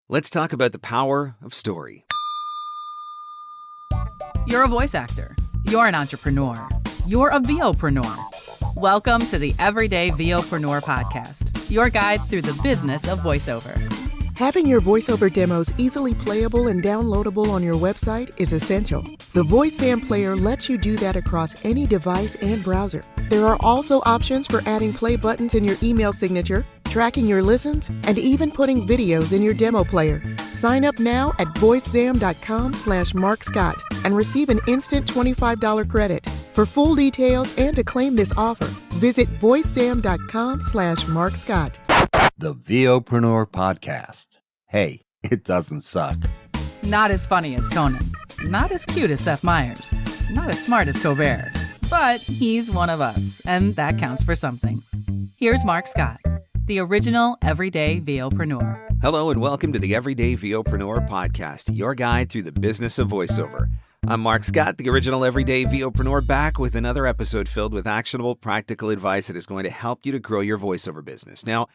Let's talk about the power of story. You're a voice actor. You're an entrepreneur. You're a VOPRENEUR. Welcome to the Everyday VOPRENEUR podcast, your guide through the business of voiceover. Having your voiceover demos easily playable and downloadable on your website is essential. The VoiceSam player lets you do that across any device and browser. There are also options for adding play buttons in your email signature, tracking your listens, and even putting videos in your demo player. Sign up now at voicesam.com/MarkScott and receive an instant $25 credit. For full details and to claim this offer, visit voicesam.com/MarkScott. The VOPRENEUR podcast. Hey, it doesn't suck. Not as funny as Conan. Not as cute as Seth Meyers. Not as smart as Colbert. But he's one of us, and that counts for something. Here's Mark Scott, the original Everyday VOPRENEUR. Hello and welcome to the Everyday VOPRENEUR podcast, your guide through the business of voiceover. I'm Mark Scott, the original Everyday VOPRENEUR, back with another episode filled with actionable, practical advice that is going to help you to grow your voiceover business. Now,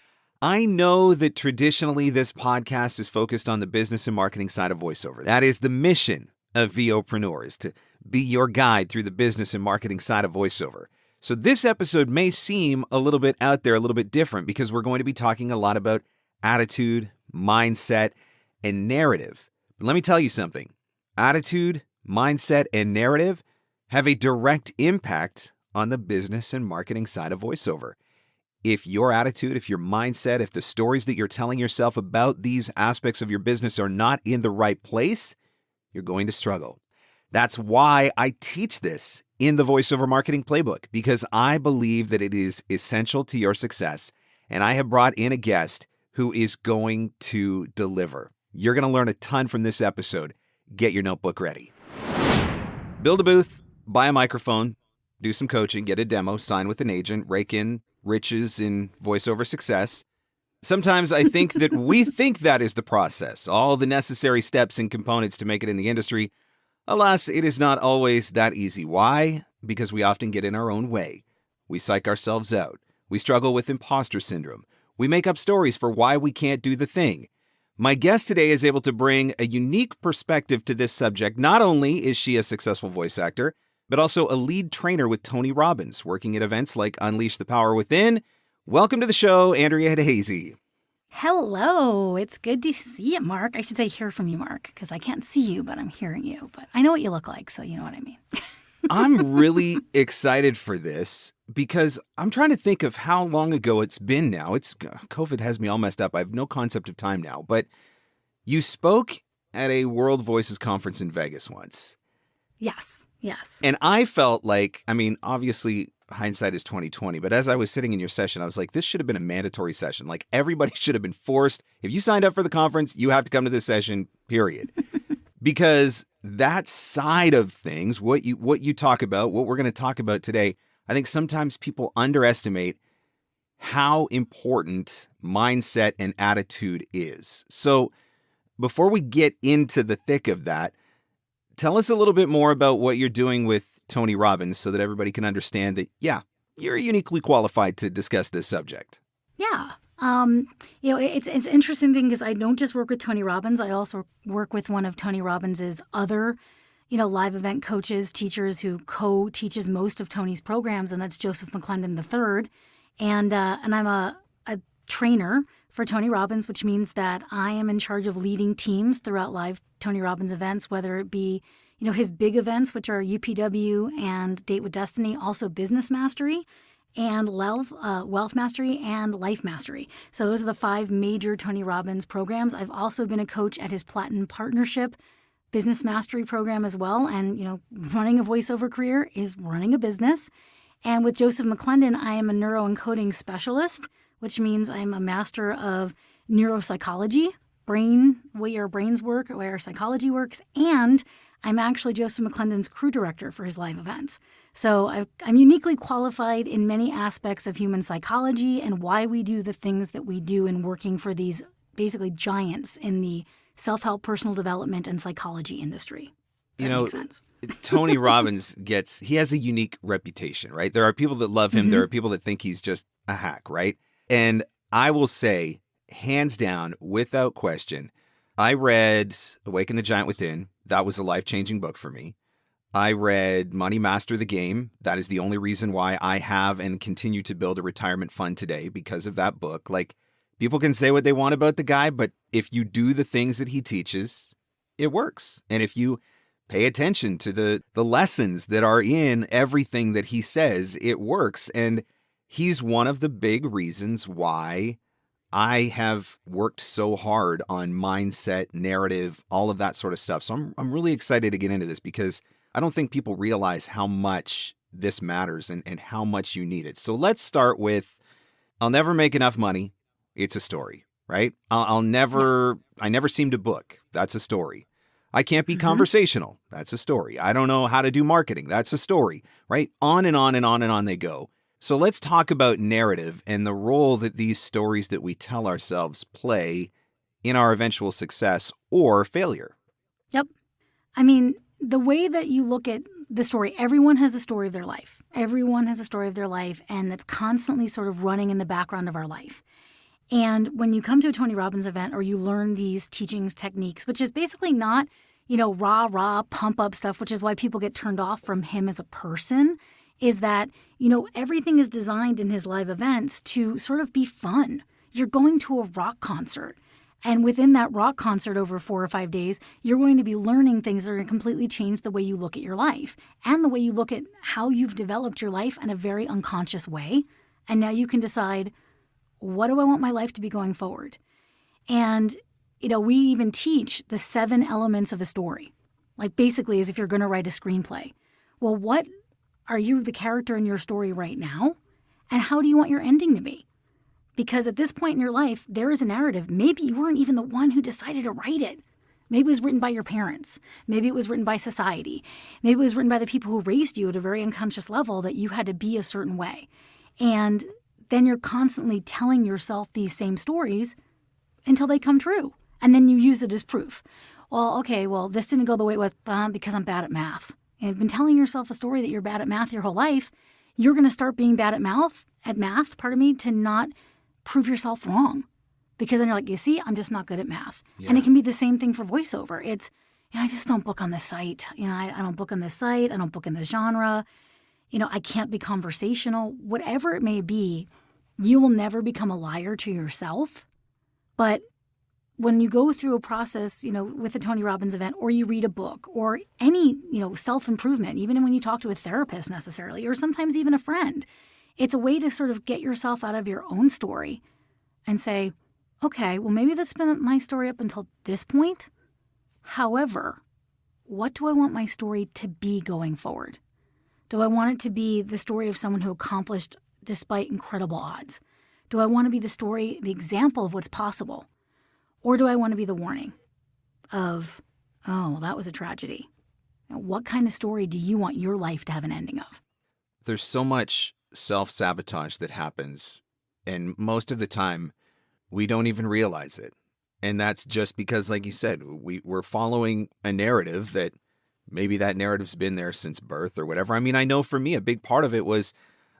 I know that traditionally this podcast is focused on the business and marketing side of voiceover. That is the mission of VOPRENEUR, is to be your guide through the business and marketing side of voiceover. So this episode may seem a little bit out there, a little bit different, because we're going to be talking a lot about attitude, mindset, and narrative. But let me tell you something. Attitude, mindset, and narrative have a direct impact on the business and marketing side of voiceover. If your attitude, if your mindset, if the stories that you're telling yourself about these aspects of your business are not in the right place, you're going to struggle. That's why I teach this in the Voiceover Marketing Playbook, because I believe that it is essential to your success. And I have brought in a guest who is going to deliver. You're going to learn a ton from this episode. Get your notebook ready. Build a booth, buy a microphone, do some coaching, get a demo, sign with an agent, rake in riches in voiceover success. Sometimes I think that we think that is the process, all the necessary steps and components to make it in the industry. Alas, it is not always that easy. Why? Because we often get in our own way. We psych ourselves out. We struggle with imposter syndrome. We make up stories for why we can't do the thing. My guest today is able to bring a unique perspective to this subject. Not only is she a successful voice actor, but also a lead trainer with Tony Robbins, working at events like Unleash the Power Within. Welcome to the show, Andrea Hadhazy. Hello. It's good to see you, Mark. I should say hear from you, Mark, because I can't see you, but I'm hearing you. But I know what you look like, so you know what I mean. I'm really excited for this because I'm trying to think of how long ago it's been now. COVID has me all messed up. I have no concept of time now. But you spoke at a World Voices conference in Vegas once. Yes. And I felt like, obviously hindsight is 2020, but as I was sitting in your session, I was like, this should have been a mandatory session. Like everybody should have been forced. If you signed up for the conference, you have to come to this session, period. Because that side of things, what you talk about, what we're going to talk about today, I think sometimes people underestimate how important mindset and attitude is. So before we get into the thick of that, tell us a little bit more about what you're doing with Tony Robbins so that everybody can understand that, yeah, you're uniquely qualified to discuss this subject. Yeah. It's an interesting thing because I don't just work with Tony Robbins. I also work with one of Tony Robbins's other, live event coaches, teachers who co-teaches most of Tony's programs, and that's Joseph McClendon III. And I'm a trainer for Tony Robbins, which means that I am in charge of leading teams throughout live Tony Robbins events, whether it be his big events, which are UPW and Date with Destiny, also Business Mastery and Wealth Mastery and Life Mastery. So those are the 5 major Tony Robbins programs. I've also been a coach at his Platinum Partnership Business Mastery program as well. And, running a voiceover career is running a business. And with Joseph McClendon, I am a neuroencoding specialist, which means I'm a master of neuropsychology, way our brains work, way our psychology works, and I'm actually Joseph McClendon's crew director for his live events. So I'm uniquely qualified in many aspects of human psychology and why we do the things that we do in working for these basically giants in the self-help, personal development, and psychology industry. Makes sense. Tony Robbins he has a unique reputation, right? There are people that love him. Mm-hmm. There are people that think he's just a hack, right? And I will say, hands down, without question, I read Awaken the Giant Within. That was a life-changing book for me. I read Money Master the Game. That is the only reason why I have and continue to build a retirement fund today, because of that book. Like, people can say what they want about the guy, but if you do the things that he teaches, it works. And if you pay attention to the lessons that are in everything that he says, it works. And he's one of the big reasons why I have worked so hard on mindset, narrative, all of that sort of stuff. So I'm really excited to get into this, because I don't think people realize how much this matters and how much you need it. So let's start with, I'll never make enough money. It's a story, right? I never seem to book. That's a story. I can't be conversational. That's a story. I don't know how to do marketing. That's a story, right? On and on and on and on they go. So let's talk about narrative and the role that these stories that we tell ourselves play in our eventual success or failure. Yep. I mean, the way that you look at the story, everyone has a story of their life. Everyone has a story of their life, and that's constantly sort of running in the background of our life. And when you come to a Tony Robbins event or you learn these teachings, techniques, which is basically not, rah, pump up stuff, which is why people get turned off from him as a person, is that, everything is designed in his live events to sort of be fun. You're going to a rock concert. And within that rock concert over 4 or 5 days, you're going to be learning things that are going to completely change the way you look at your life and the way you look at how you've developed your life in a very unconscious way. And now you can decide, what do I want my life to be going forward? And, we even teach the 7 elements of a story. Like, basically, as if you're going to write a screenplay. Well, what are you the character in your story right now? And how do you want your ending to be? Because at this point in your life, there is a narrative. Maybe you weren't even the one who decided to write it. Maybe it was written by your parents. Maybe it was written by society. Maybe it was written by the people who raised you at a very unconscious level that you had to be a certain way. And then you're constantly telling yourself these same stories until they come true. And then you use it as proof. Well, this didn't go the way it was because I'm bad at math. And you've been telling yourself a story that you're bad at math your whole life. You're going to start being bad at math, to not prove yourself wrong. Because then you're like, you see, I'm just not good at math. Yeah. And it can be the same thing for voiceover. It's, I just don't book on this site. I don't book on this site. I don't book in this genre. I can't be conversational. Whatever it may be, you will never become a liar to yourself. But when you go through a process, with a Tony Robbins event, or you read a book, or any, self-improvement, even when you talk to a therapist necessarily, or sometimes even a friend, it's a way to sort of get yourself out of your own story and say, okay, well, maybe that's been my story up until this point. However, what do I want my story to be going forward? Do I want it to be the story of someone who accomplished despite incredible odds? Do I want to be the example of what's possible? Or do I want to be the warning of, oh, well, that was a tragedy? What kind of story do you want your life to have an ending of? There's so much self-sabotage that happens, and most of the time, we don't even realize it. And that's just because, like you said, we're following a narrative that maybe that narrative's been there since birth or whatever. I mean, I know for me, a big part of it was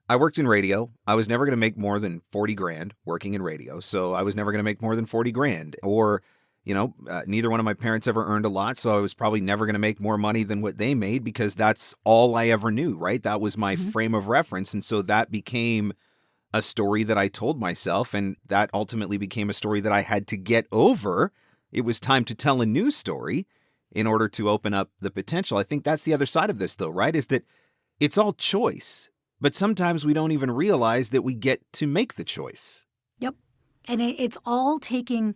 I worked in radio. I was never going to make more than 40 grand working in radio. So I was never going to make more than 40 grand. Or, neither one of my parents ever earned a lot. So I was probably never going to make more money than what they made, because that's all I ever knew, right? That was my frame of reference. And so that became a story that I told myself. And that ultimately became a story that I had to get over. It was time to tell a new story in order to open up the potential. I think that's the other side of this, though, right? Is that it's all choice. But sometimes we don't even realize that we get to make the choice. Yep. And it's all taking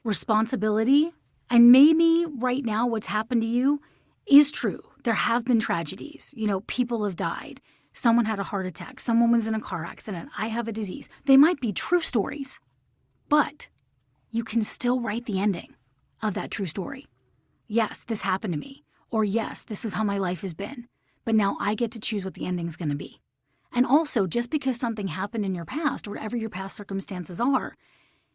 responsibility. And maybe right now what's happened to you is true. There have been tragedies. People have died. Someone had a heart attack. Someone was in a car accident. I have a disease. They might be true stories. But you can still write the ending of that true story. Yes, this happened to me. Or yes, this is how my life has been. But now I get to choose what the ending's going to be. And also, just because something happened in your past, or whatever your past circumstances are,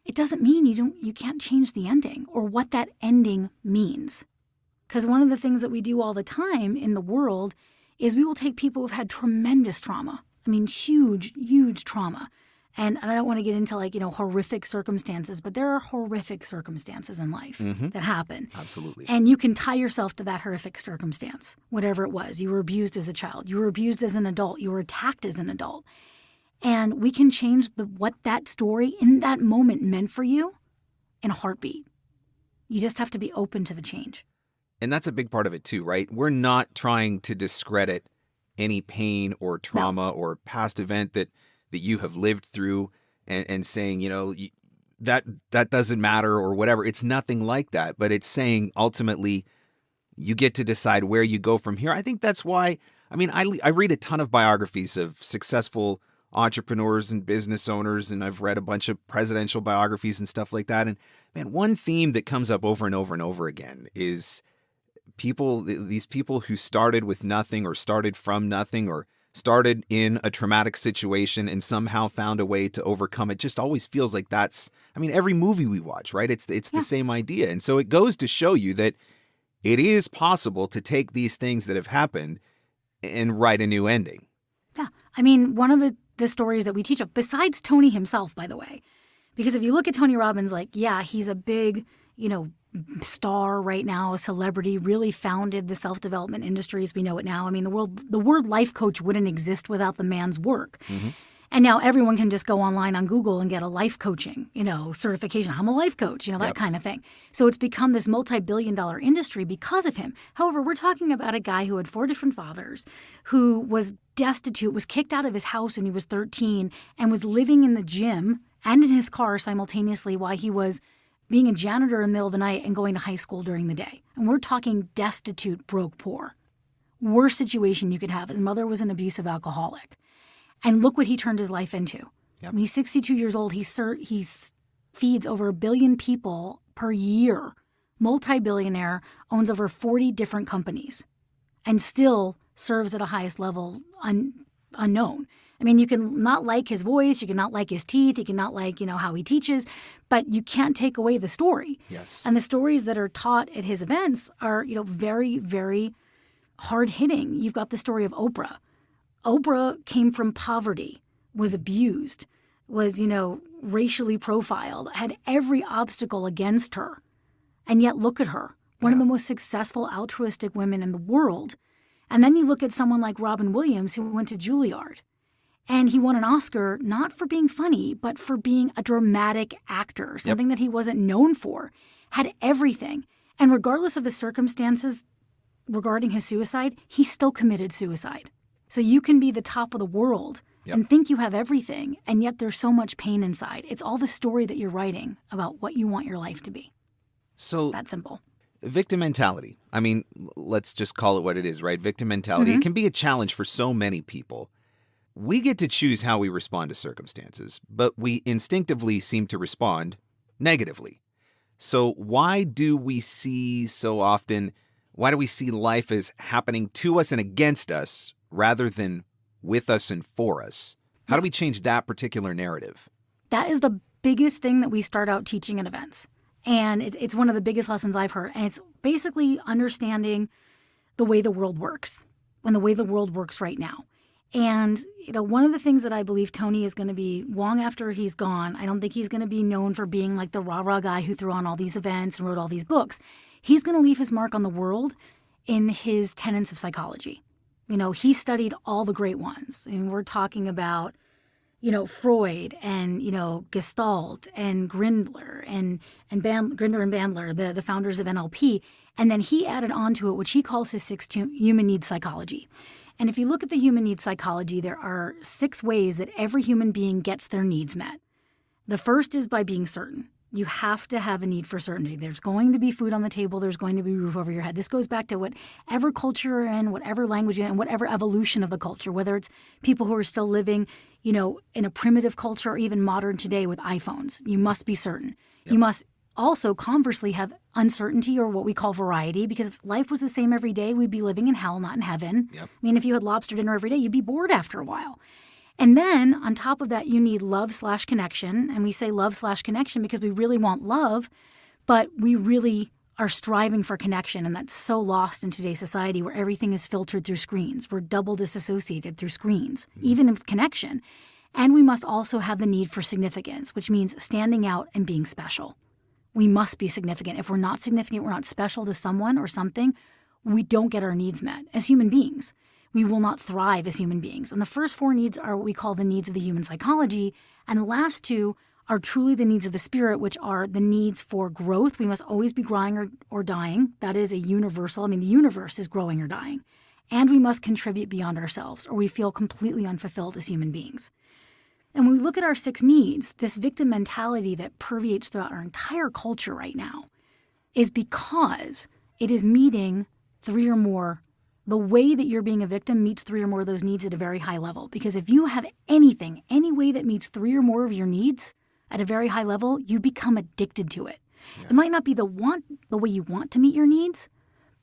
it doesn't mean you can't change the ending or what that ending means. Because one of the things that we do all the time in the world is we will take people who've had tremendous trauma. I mean, huge, huge trauma. And I don't want to get into horrific circumstances, but there are horrific circumstances in life that happen. Absolutely. And you can tie yourself to that horrific circumstance, whatever it was. You were abused as a child. You were abused as an adult. You were attacked as an adult. And we can change what that story in that moment meant for you in a heartbeat. You just have to be open to the change. And that's a big part of it too, right? We're not trying to discredit any pain or trauma or past event that you have lived through and saying, that doesn't matter or whatever. It's nothing like that. But it's saying ultimately you get to decide where you go from here. I think that's why, I read a ton of biographies of successful entrepreneurs and business owners, and I've read a bunch of presidential biographies and stuff like that. And man, one theme that comes up over and over and over again is these people who started with nothing or started from nothing or started in a traumatic situation and somehow found a way to overcome it. Just always feels like that's, every movie we watch, right? It's the same idea. And so it goes to show you that it is possible to take these things that have happened and write a new ending. Yeah. One of the stories that we teach of, besides Tony himself, by the way, because if you look at Tony Robbins, he's a big, star right now, a celebrity, really founded the self-development industry as we know it now. The word life coach wouldn't exist without the man's work. Mm-hmm. And now everyone can just go online on Google and get a life coaching, certification. I'm a life coach, that kind of thing. So it's become this multi-billion-dollar industry because of him. However, we're talking about a guy who had 4 different fathers, who was destitute, was kicked out of his house when he was 13, and was living in the gym and in his car simultaneously while he was being a janitor in the middle of the night and going to high school during the day. And we're talking destitute, broke, poor. Worst situation you could have. His mother was an abusive alcoholic. And look what he turned his life into. Yep. He's 62 years old. He feeds over 1 billion people per year. Multi-billionaire, owns over 40 different companies, and still serves at a highest level unknown. You can not like his voice, you can not like his teeth, you can not like, how he teaches, but you can't take away the story. Yes. And the stories that are taught at his events are, very, very hard-hitting. You've got the story of Oprah. Oprah came from poverty, was abused, was, racially profiled, had every obstacle against her. And yet look at her, one of the most successful altruistic women in the world. And then you look at someone like Robin Williams, who went to Juilliard. And he won an Oscar not for being funny, but for being a dramatic actor, something that he wasn't known for, had everything. And regardless of the circumstances regarding his suicide, he still committed suicide. So you can be the top of the world and think you have everything, and yet there's so much pain inside. It's all the story that you're writing about what you want your life to be. So that's simple. Victim mentality. Let's just call it what it is, right? Victim mentality. Mm-hmm. It can be a challenge for so many people. We get to choose how we respond to circumstances, but we instinctively seem to respond negatively. So why do we see life as happening to us and against us rather than with us and for us? How do we change that particular narrative? That is the biggest thing that we start out teaching at events. And it's one of the biggest lessons I've heard. And it's basically understanding the way the world works and the way the world works right now. And, one of the things that I believe Tony is going to be long after he's gone, I don't think he's going to be known for being like the rah-rah guy who threw on all these events and wrote all these books. He's going to leave his mark on the world in his tenets of psychology. He studied all the great ones. We're talking about, Freud and, Gestalt and Grindler and Grindler and Bandler, the founders of NLP. And then he added on to it, which he calls his 6 human needs psychology. And if you look at the human needs psychology, there are 6 ways that every human being gets their needs met. The first is by being certain. You have to have a need for certainty. There's going to be food on the table. There's going to be a roof over your head. This goes back to whatever culture you're in, whatever language you're in, whatever evolution of the culture, whether it's people who are still living, in a primitive culture or even modern today with iPhones. You must be certain. Yep. You must also conversely have uncertainty, or what we call variety, because if life was the same every day, we'd be living in hell, not in heaven. Yep. If you had lobster dinner every day, you'd be bored after a while. And then on top of that, you need love/connection. And we say love/connection because we really want love, but we really are striving for connection. And that's so lost in today's society where everything is filtered through screens. We're double disassociated through screens, even with connection. And we must also have the need for significance, which means standing out and being special. We must be significant. If we're not significant, we're not special to someone or something, we don't get our needs met as human beings. We will not thrive as human beings. And the first 4 needs are what we call the needs of the human psychology. And the last 2 are truly the needs of the spirit, which are the needs for growth. We must always be growing or dying. That is a universal. I mean, the universe is growing or dying. And we must contribute beyond ourselves, or we feel completely unfulfilled as human beings. And when we look at our 6 needs, this victim mentality that permeates throughout our entire culture right now is because it is meeting 3 or more. The way that you're being a victim meets 3 or more of those needs at a very high level. Because if you have anything, any way that meets 3 or more of your needs at a very high level, you become addicted to it. Yeah. It might not be the way you want to meet your needs,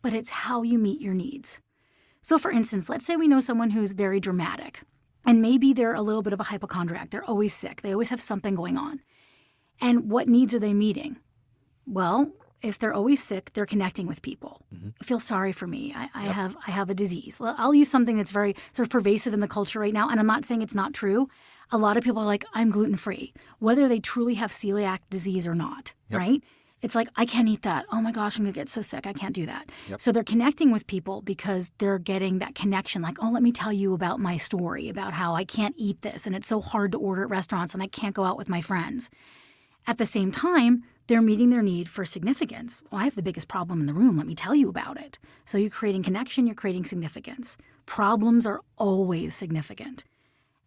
but it's how you meet your needs. So for instance, let's say we know someone who's very dramatic, and maybe they're a little bit of a hypochondriac. They're always sick. They always have something going on. And what needs are they meeting? Well, if they're always sick, they're connecting with people. Mm-hmm. Feel sorry for me. I have a disease. I'll use something that's very sort of pervasive in the culture right now, and I'm not saying it's not true. A lot of people are like, I'm gluten-free, whether they truly have celiac disease or not, right? It's like, I can't eat that. Oh my gosh, I'm going to get so sick. I can't do that. Yep. So they're connecting with people because they're getting that connection. Like, oh, let me tell you about my story, about how I can't eat this. And it's so hard to order at restaurants and I can't go out with my friends. At the same time, they're meeting their need for significance. Well, I have the biggest problem in the room. Let me tell you about it. So you're creating connection. You're creating significance. Problems are always significant.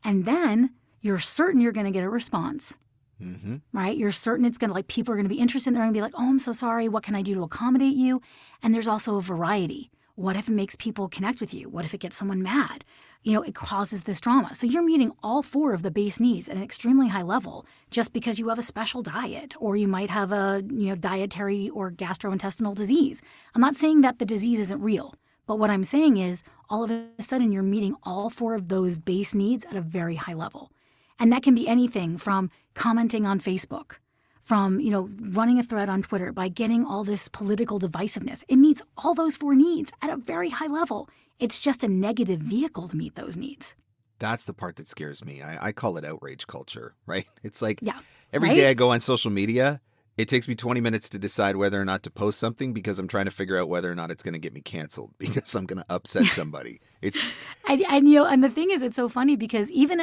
And then you're certain you're going to get a response. Mm-hmm. Right? You're certain it's going to, like, people are going to be interested. They're going to be like, oh, I'm so sorry. What can I do to accommodate you? And there's also a variety. What if it makes people connect with you? What if it gets someone mad? It causes this drama. So you're meeting all 4 of the base needs at an extremely high level just because you have a special diet, or you might have a, dietary or gastrointestinal disease. I'm not saying that the disease isn't real, but what I'm saying is all of a sudden you're meeting all 4 of those base needs at a very high level. And that can be anything from commenting on Facebook, from, running a thread on Twitter, by getting all this political divisiveness. It meets all those 4 needs at a very high level. It's just a negative vehicle to meet those needs. That's the part that scares me. I call it outrage culture, right? It's like every day I go on social media, it takes me 20 minutes to decide whether or not to post something because I'm trying to figure out whether or not it's going to get me canceled because I'm going to upset somebody. And the thing is, it's so funny because even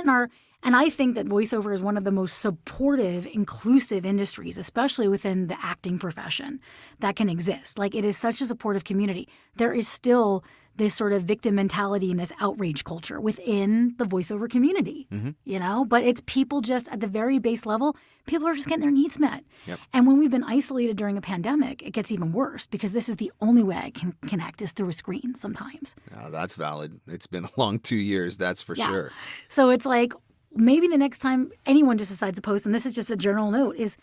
and I think that voiceover is one of the most supportive, inclusive industries, especially within the acting profession, that can exist. Like, it is such a supportive community. There is still this sort of victim mentality and this outrage culture within the voiceover community, But it's people just at the very base level, people are just getting their needs met. Yep. And when we've been isolated during a pandemic, it gets even worse because this is the only way I can connect is through a screen sometimes. That's valid. It's been a long 2 years, that's for sure. So it's like, maybe the next time anyone just decides to post, and this is just a general note, is,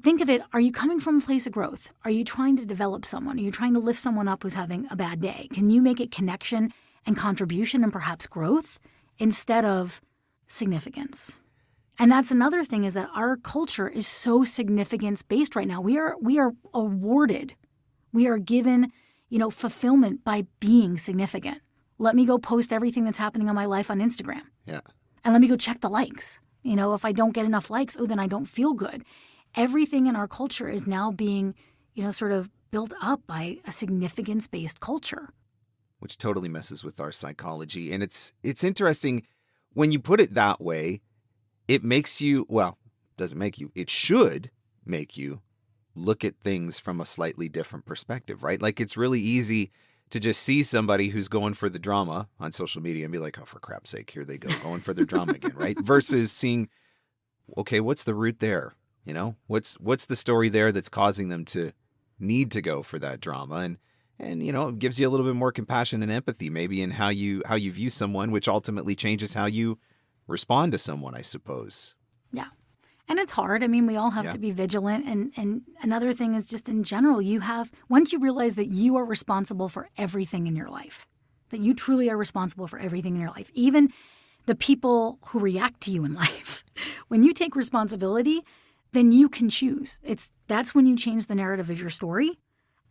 think of it, are you coming from a place of growth? Are you trying to develop someone? Are you trying to lift someone up who's having a bad day? Can you make it connection and contribution and perhaps growth instead of significance? And that's another thing, is that our culture is so significance-based right now. We are awarded, we are given, fulfillment by being significant. Let me go post everything that's happening in my life on Instagram. Yeah. And let me go check the likes. If I don't get enough likes, then I don't feel good. Everything in our culture is now being, sort of built up by a significance-based culture. Which totally messes with our psychology. And it's interesting when you put it that way, it makes you, doesn't make you, it should make you look at things from a slightly different perspective, right? Like, it's really easy to just see somebody who's going for the drama on social media and be like, oh, for crap's sake, here they go, going for their drama again, right? Versus seeing, okay, what's the root there? What's the story there that's causing them to need to go for that drama? And it gives you a little bit more compassion and empathy maybe in how you view someone, which ultimately changes how you respond to someone, I suppose. Yeah. And it's hard. I mean, we all have to be vigilant. And another thing is just in general, once you realize that you are responsible for everything in your life, that you truly are responsible for everything in your life, even the people who react to you in life. When you take responsibility, then you can choose. That's when you change the narrative of your story.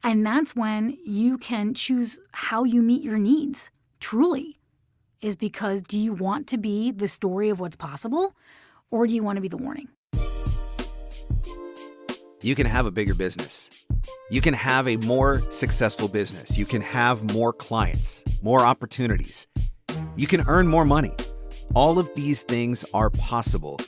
And that's when you can choose how you meet your needs, truly. is because do you want to be the story of what's possible, or do you want to be the warning? You can have a bigger business. You can have a more successful business. You can have more clients, more opportunities. You can earn more money. All of these things are possible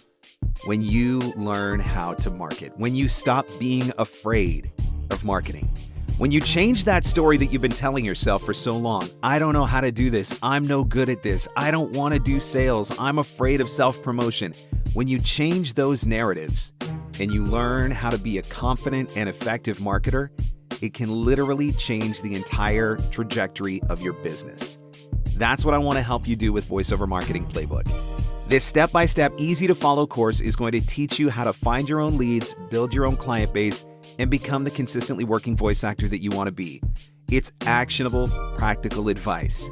when you learn how to market, when you stop being afraid of marketing. When you change that story that you've been telling yourself for so long, I don't know how to do this, I'm no good at this, I don't want to do sales, I'm afraid of self-promotion. When you change those narratives and you learn how to be a confident and effective marketer, it can literally change the entire trajectory of your business. That's what I want to help you do with Voiceover Marketing Playbook. This step-by-step, easy-to-follow course is going to teach you how to find your own leads, build your own client base, and become the consistently working voice actor that you want to be. It's actionable, practical advice.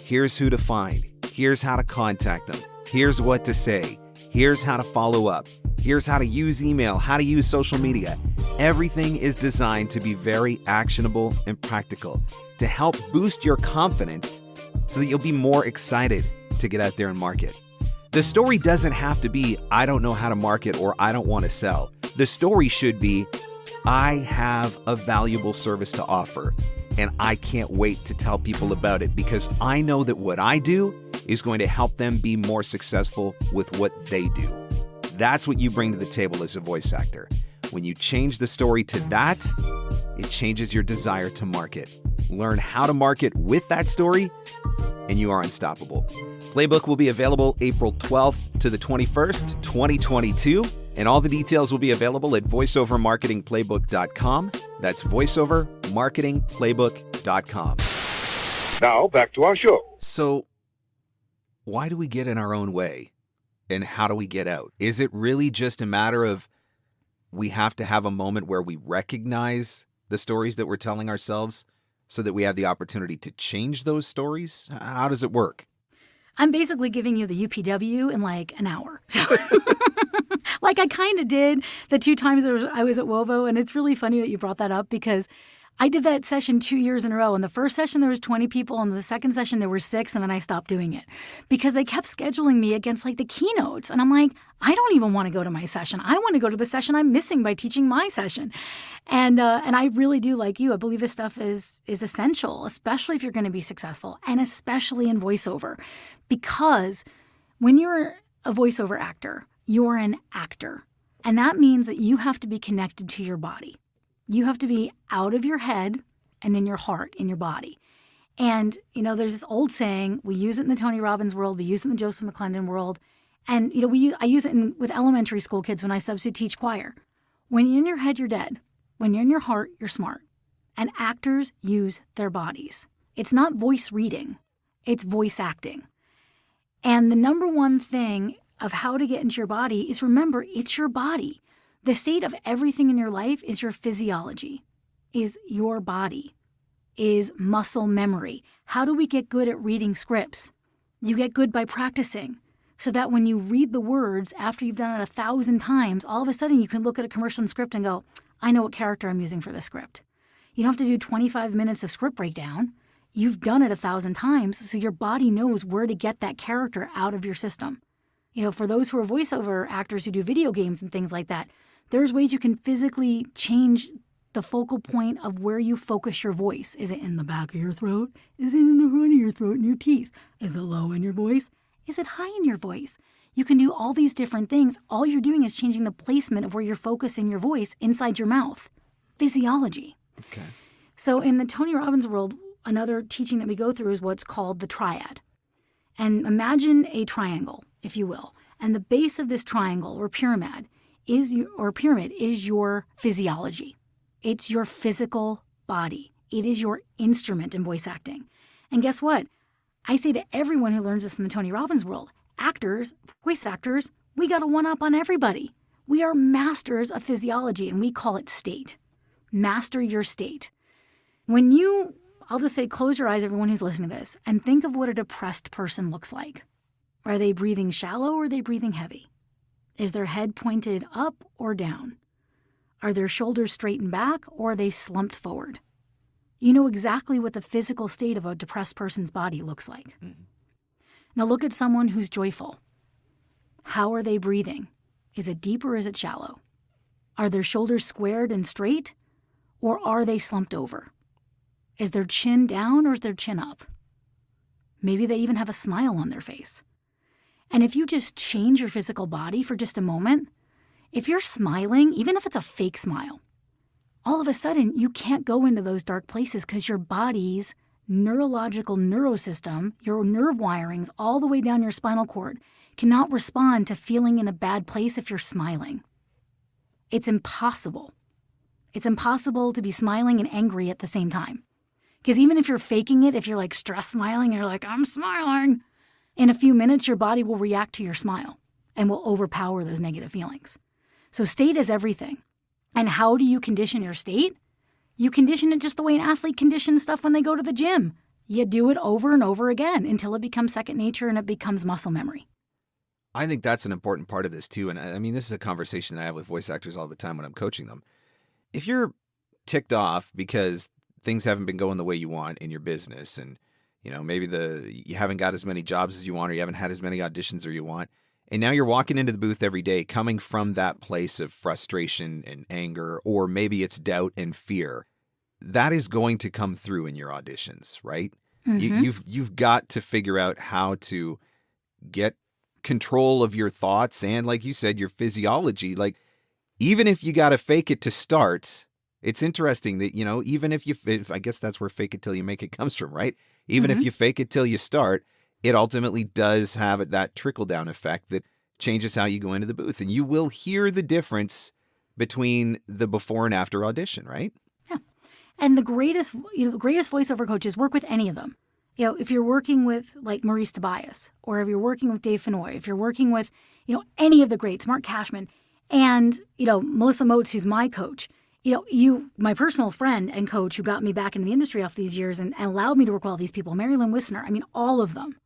Here's who to find. Here's how to contact them. Here's what to say. Here's how to follow up. Here's how to use email, how to use social media. Everything is designed to be very actionable and practical to help boost your confidence so that you'll be more excited to get out there and market. The story doesn't have to be, I don't know how to market or I don't want to sell. The story should be, I have a valuable service to offer and I can't wait to tell people about it because I know that what I do is going to help them be more successful with what they do. That's what you bring to the table as a voice actor. When you change the story to that, it changes your desire to market. Learn how to market with that story, and you are unstoppable. Playbook will be available April 12th to the 21st, 2022, and all the details will be available at voiceovermarketingplaybook.com. That's voiceovermarketingplaybook.com. Now, back to our show. So, why do we get in our own way? And how do we get out? Is it really just a matter of we have to have a moment where we recognize the stories that we're telling ourselves so that we have the opportunity to change those stories? How does it work? I'm basically giving you the UPW in like an hour. So like I kind of did the 2 times I was at WOVO, and it's really funny that you brought that up because I did that session 2 years in a row. In the first session, there was 20 people. And the second session, there were 6, and then I stopped doing it because they kept scheduling me against like the keynotes. And I'm like, I don't even want to go to my session. I want to go to the session I'm missing by teaching my session. And I really do, like you, I believe this stuff is essential, especially if you're going to be successful, and especially in voiceover. Because when you're a voiceover actor, you're an actor. And that means that you have to be connected to your body. You have to be out of your head and in your heart, in your body. And, you know, there's this old saying, we use it in the Tony Robbins world, we use it in the Joseph McClendon world. And, you know, I use it with elementary school kids when I substitute teach choir. When you're in your head, you're dead. When you're in your heart, you're smart. And actors use their bodies. It's not voice reading, it's voice acting. And the number one thing of how to get into your body is remember, it's your body. The state of everything in your life is your physiology, is your body, is muscle memory. How do we get good at reading scripts? You get good by practicing so that when you read the words after you've done it 1,000 times, all of a sudden you can look at a commercial and script and go, I know what character I'm using for this script. You don't have to do 25 minutes of script breakdown. You've done it 1,000 times, so your body knows where to get that character out of your system. You know, for those who are voiceover actors who do video games and things like that, there's ways you can physically change the focal point of where you focus your voice. Is it in the back of your throat? Is it in the front of your throat and your teeth? Is it low in your voice? Is it high in your voice? You can do all these different things. All you're doing is changing the placement of where you're focusing your voice inside your mouth. Physiology. Okay. So in the Tony Robbins world, another teaching that we go through is what's called the Triad. And imagine a triangle, if you will. And the base of this triangle or pyramid is your physiology. It's your physical body. It is your instrument in voice acting. And guess what? I say to everyone who learns this in the Tony Robbins world, actors, voice actors, we got a one-up on everybody. We are masters of physiology, and we call it state. Master your state. I'll just say close your eyes, everyone who's listening to this, and think of what a depressed person looks like. Are they breathing shallow or are they breathing heavy? Is their head pointed up or down? Are their shoulders straightened back or are they slumped forward? You know exactly what the physical state of a depressed person's body looks like. Mm-hmm. Now look at someone who's joyful. How are they breathing? Is it deep or is it shallow? Are their shoulders squared and straight, or are they slumped over? Is their chin down or is their chin up? Maybe they even have a smile on their face. And if you just change your physical body for just a moment, if you're smiling, even if it's a fake smile, all of a sudden you can't go into those dark places because your body's neurological neurosystem, your nerve wirings all the way down your spinal cord, cannot respond to feeling in a bad place if you're smiling. It's impossible. It's impossible to be smiling and angry at the same time. Because even if you're faking it, if you're like stress smiling, you're like, I'm smiling, in a few minutes your body will react to your smile and will overpower those negative feelings. So state is everything. And how do you condition your state? You condition it just the way an athlete conditions stuff when they go to the gym. You do it over and over again until it becomes second nature and it becomes muscle memory. I think that's an important part of this too. And I mean, this is a conversation that I have with voice actors all the time when I'm coaching them. If you're ticked off because things haven't been going the way you want in your business, and maybe you haven't got as many jobs as you want, or you haven't had as many auditions as you want, and now you're walking into the booth every day coming from that place of frustration and anger, or maybe it's doubt and fear, that is going to come through in your auditions, right? Mm-hmm. You've got to figure out how to get control of your thoughts and, like you said, your physiology. Like, even if you got to fake it to start, it's interesting that, even if I guess that's where fake it till you make it comes from, right? Even if you fake it till you start, it ultimately does have that trickle-down effect that changes how you go into the booth. And you will hear the difference between the before and after audition, right? Yeah. And the greatest voiceover coaches work with any of them. If you're working with like Maurice Tobias, or if you're working with Dave Fennoy, if you're working with, any of the greats, Mark Cashman, and, Melissa Moats, who's my coach, my personal friend and coach who got me back into the industry off these years and allowed me to work with all these people, Mary Lynn Wisner, I mean, all of them.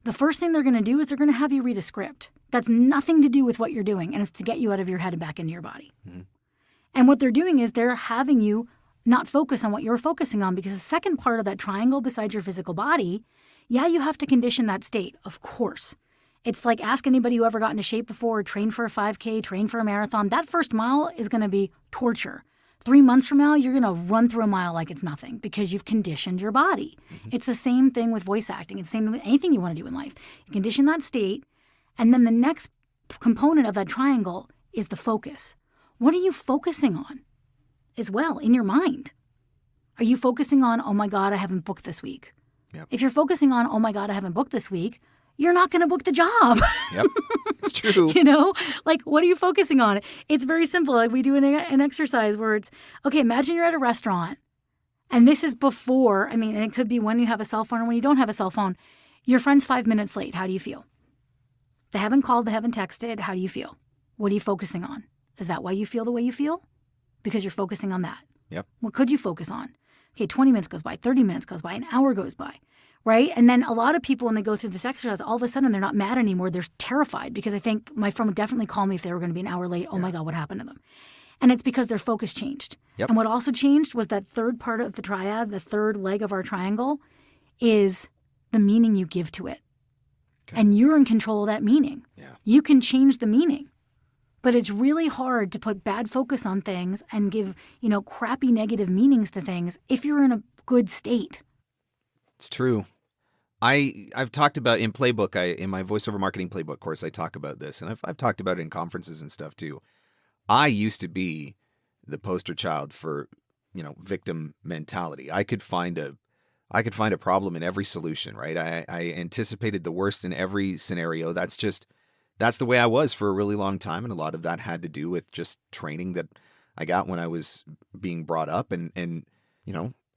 The first thing they're going to do is they're going to have you read a script. That's nothing to do with what you're doing, and it's to get you out of your head and back into your body. Mm-hmm. And what they're doing is they're having you not focus on what you're focusing on, because the second part of that triangle besides your physical body, you have to condition that state, of course. It's like ask anybody who ever got into shape before, train for a 5K, train for a marathon. That first mile is going to be torture. 3 months from now, you're going to run through a mile like it's nothing because you've conditioned your body. Mm-hmm. It's the same thing with voice acting. It's the same thing with anything you want to do in life. You condition that state, and then the next component of that triangle is the focus. What are you focusing on as well in your mind? Are you focusing on, oh my God, I haven't booked this week? Yep. If you're focusing on, oh my God, I haven't booked this week, you're not going to book the job. Yep, it's true. Like, what are you focusing on? It's very simple. Like, we do an exercise where it's, okay, imagine you're at a restaurant, and this is before, and it could be when you have a cell phone or when you don't have a cell phone. Your friend's 5 minutes late. How do you feel? They haven't called, they haven't texted. How do you feel? What are you focusing on? Is that why you feel the way you feel? Because you're focusing on that. Yep. What could you focus on? Okay, 20 minutes goes by, 30 minutes goes by, an hour goes by. Right? And then a lot of people, when they go through this exercise, all of a sudden they're not mad anymore. They're terrified because I think my friend would definitely call me if they were going to be an hour late. Oh my God, what happened to them? And it's because their focus changed. Yep. And what also changed was that third part of the triad, the third leg of our triangle, is the meaning you give to it. Okay. And you're in control of that meaning. Yeah. You can change the meaning. But it's really hard to put bad focus on things and give, crappy negative meanings to things if you're in a good state. It's true. I've talked about in Playbook, in my voiceover marketing playbook course, I talk about this, and I've talked about it in conferences and stuff too. I used to be the poster child for, victim mentality. I could find a problem in every solution, right? I anticipated the worst in every scenario. That's the way I was for a really long time, and a lot of that had to do with just training that I got when I was being brought up, and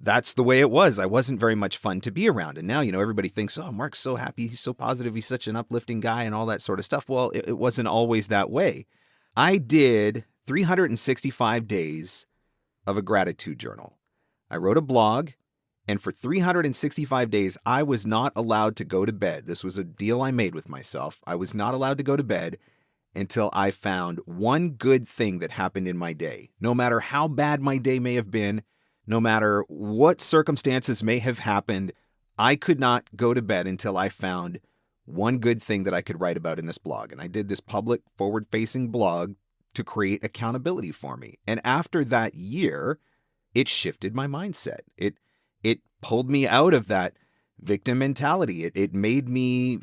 that's the way it was. I wasn't very much fun to be around. And now, everybody thinks, oh, Mark's so happy. He's so positive. He's such an uplifting guy and all that sort of stuff. Well, it wasn't always that way. I did 365 days of a gratitude journal. I wrote a blog, and for 365 days, I was not allowed to go to bed. This was a deal I made with myself. I was not allowed to go to bed until I found one good thing that happened in my day. No matter how bad my day may have been, no matter what circumstances may have happened, I could not go to bed until I found one good thing that I could write about in this blog. And I did this public forward-facing blog to create accountability for me. And after that year, it shifted my mindset. It pulled me out of that victim mentality. It made me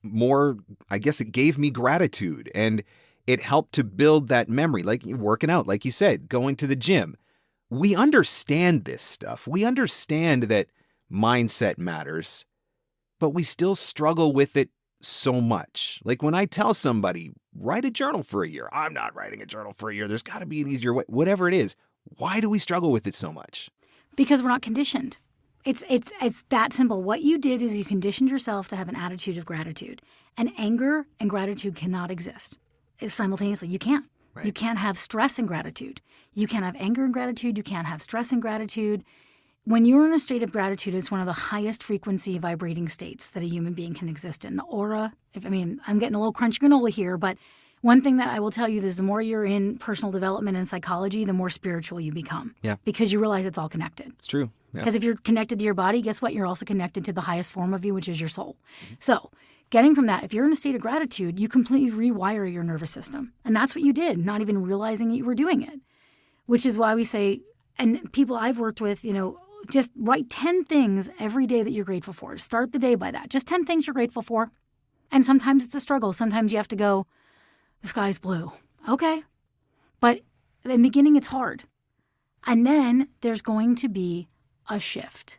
more, I guess it gave me gratitude, and it helped to build that memory, like working out, like you said, going to the gym. We understand this stuff. We understand that mindset matters, but we still struggle with it so much. Like when I tell somebody, write a journal for a year. I'm not writing a journal for a year. There's got to be an easier way, whatever it is. Why do we struggle with it so much? Because we're not conditioned. It's that simple. What you did is you conditioned yourself to have an attitude of gratitude. And anger and gratitude cannot exist simultaneously. You can't. Right. You can't have stress and gratitude. You can't have anger and gratitude. You can't have stress and gratitude. When you're in a state of gratitude, it's one of the highest frequency vibrating states that a human being can exist in. The aura, I'm getting a little crunchy granola here, but one thing that I will tell you is the more you're in personal development and psychology, the more spiritual you become. Yeah. Because you realize it's all connected. It's true. Because if you're connected to your body, guess what? You're also connected to the highest form of you, which is your soul. Mm-hmm. So getting from that, if you're in a state of gratitude, you completely rewire your nervous system. And that's what you did, not even realizing that you were doing it, which is why we say, and people I've worked with, just write 10 things every day that you're grateful for. Start the day by that. Just 10 things you're grateful for. And sometimes it's a struggle. Sometimes you have to go, the sky's blue. Okay. But in the beginning, it's hard. And then there's going to be a shift.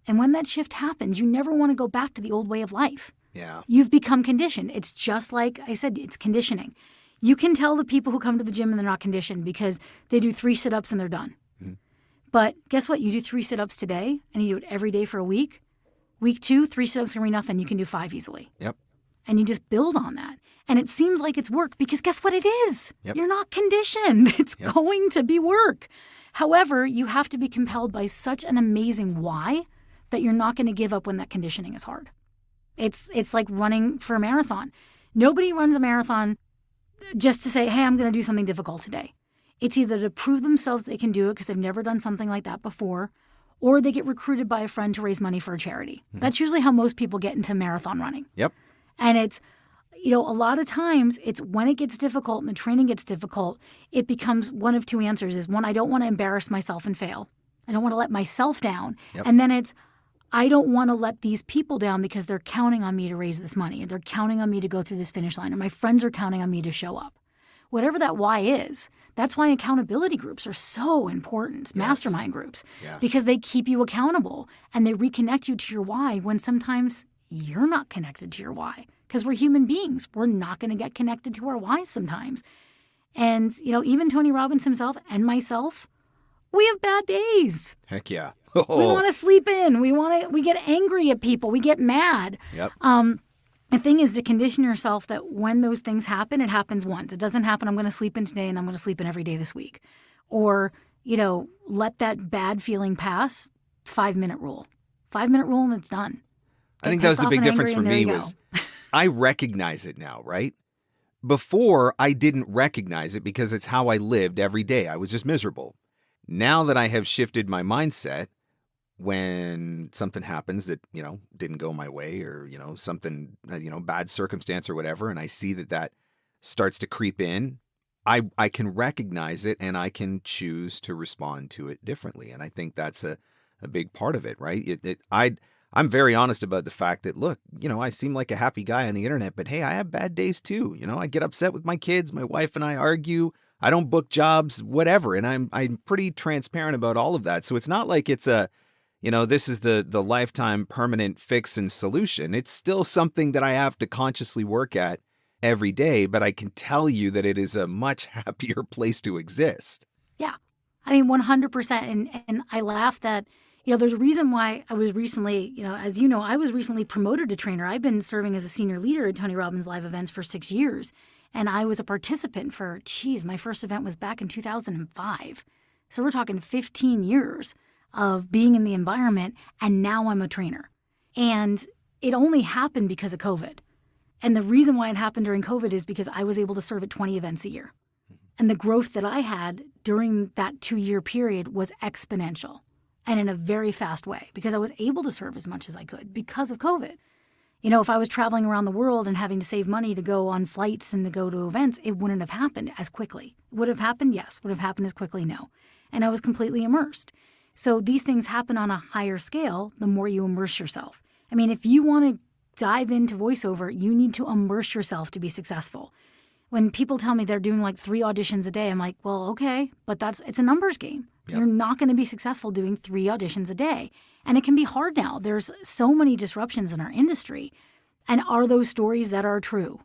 And when that shift happens, you never want to go back to the old way of life. Yeah. You've become conditioned. It's just like I said, it's conditioning. You can tell the people who come to the gym and they're not conditioned because they do 3 sit-ups and they're done. Mm-hmm. But guess what? You do 3 sit-ups today and you do it every day for a week. Week 2, 3 sit-ups can be nothing. You can do 5 easily. Yep. And you just build on that. And it seems like it's work because guess what it is? Yep. You're not conditioned. It's going to be work. However, you have to be compelled by such an amazing why that you're not going to give up when that conditioning is hard. It's like running for a marathon. Nobody runs a marathon just to say, hey, I'm going to do something difficult today. It's either to prove themselves they can do it because they've never done something like that before, or they get recruited by a friend to raise money for a charity. Mm-hmm. That's usually how most people get into marathon running. Yep. And it's, a lot of times it's when it gets difficult and the training gets difficult, it becomes one of 2 answers. Is one, I don't want to embarrass myself and fail. I don't want to let myself down. Yep. And then it's, I don't want to let these people down because they're counting on me to raise this money. They're counting on me to go through this finish line, or my friends are counting on me to show up. Whatever that why is, that's why accountability groups are so important, yes. Mastermind groups, because they keep you accountable and they reconnect you to your why when sometimes you're not connected to your why. Because we're human beings. We're not going to get connected to our why sometimes. And, even Tony Robbins himself and myself, we have bad days. Heck yeah. We want to sleep in. We get angry at people. We get mad. Yep. The thing is to condition yourself that when those things happen, it happens once. It doesn't happen, I'm going to sleep in today and I'm going to sleep in every day this week. Or, let that bad feeling pass. 5-minute rule. 5-minute rule and it's done. I think that was the big difference for me was I recognize it now, right? Before, I didn't recognize it because it's how I lived every day. I was just miserable. Now that I have shifted my mindset, when something happens that, didn't go my way or, something, bad circumstance or whatever, and I see that starts to creep in, I can recognize it and I can choose to respond to it differently. And I think that's a big part of it, right? I'm very honest about the fact that, look, I seem like a happy guy on the internet, but hey, I have bad days too. I get upset with my kids. My wife and I argue. I don't book jobs, whatever. And I'm pretty transparent about all of that. So it's not like it's this is the lifetime permanent fix and solution. It's still something that I have to consciously work at every day, but I can tell you that it is a much happier place to exist. Yeah. 100%. And I laugh that, there's a reason why I was recently, as you know, I was recently promoted to trainer. I've been serving as a senior leader at Tony Robbins live events for 6 years. And I was a participant for, my first event was back in 2005. So we're talking 15 years of being in the environment, and now I'm a trainer. And it only happened because of COVID. And the reason why it happened during COVID is because I was able to serve at 20 events a year. And the growth that I had during that 2-year period was exponential and in a very fast way because I was able to serve as much as I could because of COVID. If I was traveling around the world and having to save money to go on flights and to go to events, it wouldn't have happened as quickly. Would have happened? Yes. Would have happened as quickly? No. And I was completely immersed. So these things happen on a higher scale the more you immerse yourself. I mean, if you want to dive into voiceover, you need to immerse yourself to be successful. When people tell me they're doing like 3 auditions a day, I'm like, well, okay, but it's a numbers game. Yep. You're not going to be successful doing 3 auditions a day. And it can be hard now. There's so many disruptions in our industry. And are those stories that are true?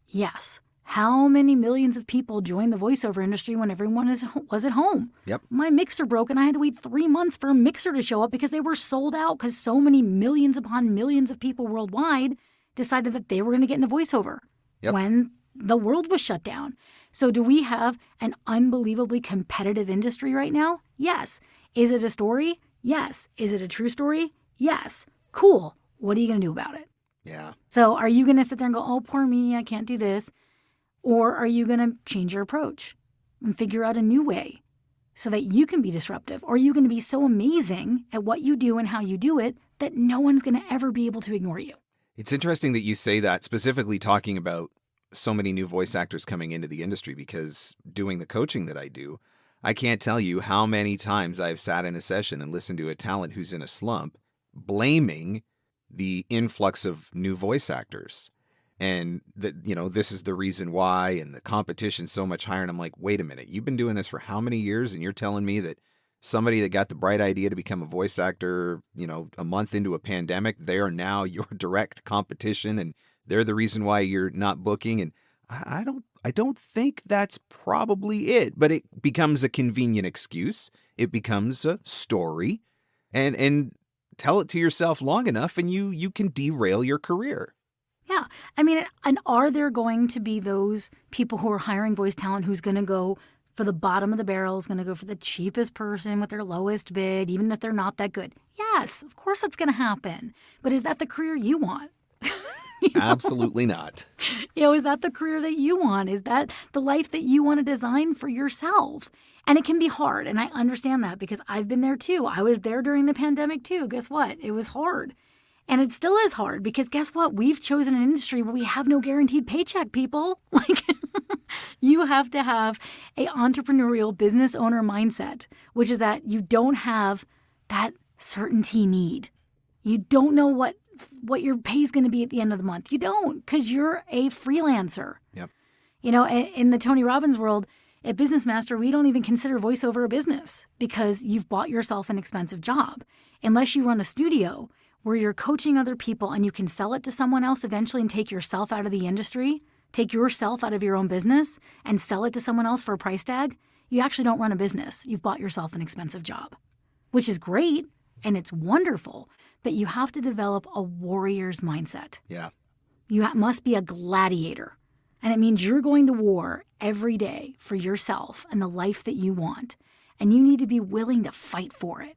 Yes. How many millions of people joined the voiceover industry when everyone was at home? Yep. My mixer broke and I had to wait 3 months for a mixer to show up because they were sold out because so many millions upon millions of people worldwide decided that they were going to get into voiceover when the world was shut down. So do we have an unbelievably competitive industry right now? Yes. Is it a story? Yes. Is it a true story? Yes. Cool. What are you going to do about it? Yeah. So are you going to sit there and go, oh, poor me, I can't do this? Or are you going to change your approach and figure out a new way so that you can be disruptive? Or are you going to be so amazing at what you do and how you do it that no one's going to ever be able to ignore you? It's interesting that you say that, specifically talking about so many new voice actors coming into the industry, because doing the coaching that I do, I can't tell you how many times I've sat in a session and listened to a talent who's in a slump blaming the influx of new voice actors. And that, this is the reason why, and the competition's so much higher. And I'm like, wait a minute, you've been doing this for how many years? And you're telling me that somebody that got the bright idea to become a voice actor, a month into a pandemic, they are now your direct competition and they're the reason why you're not booking. And I don't think that's probably it, but it becomes a convenient excuse. It becomes a story, and tell it to yourself long enough and you can derail your career. Yeah. I mean, and are there going to be those people who are hiring voice talent who's going to go for the bottom of the barrel, is going to go for the cheapest person with their lowest bid, even if they're not that good? Yes, of course that's going to happen. But is that the career you want? Absolutely not. Is that the career that you want? Is that the life that you want to design for yourself? And it can be hard. And I understand that because I've been there too. I was there during the pandemic too. Guess what? It was hard. And it still is hard because guess what? We've chosen an industry where we have no guaranteed paycheck, people. Like you have to have a entrepreneurial business owner mindset, which is that you don't have that certainty need. You don't know what your pay is going to be at the end of the month. You don't, because you're a freelancer. Yep. In the Tony Robbins world, at Business Master, we don't even consider voiceover a business because you've bought yourself an expensive job. Unless you run a studio where you're coaching other people and you can sell it to someone else eventually and take yourself out of the industry, take yourself out of your own business and sell it to someone else for a price tag, you actually don't run a business. You've bought yourself an expensive job, which is great and it's wonderful. But you have to develop a warrior's mindset. Yeah. You must be a gladiator. And it means you're going to war every day for yourself and the life that you want. And you need to be willing to fight for it.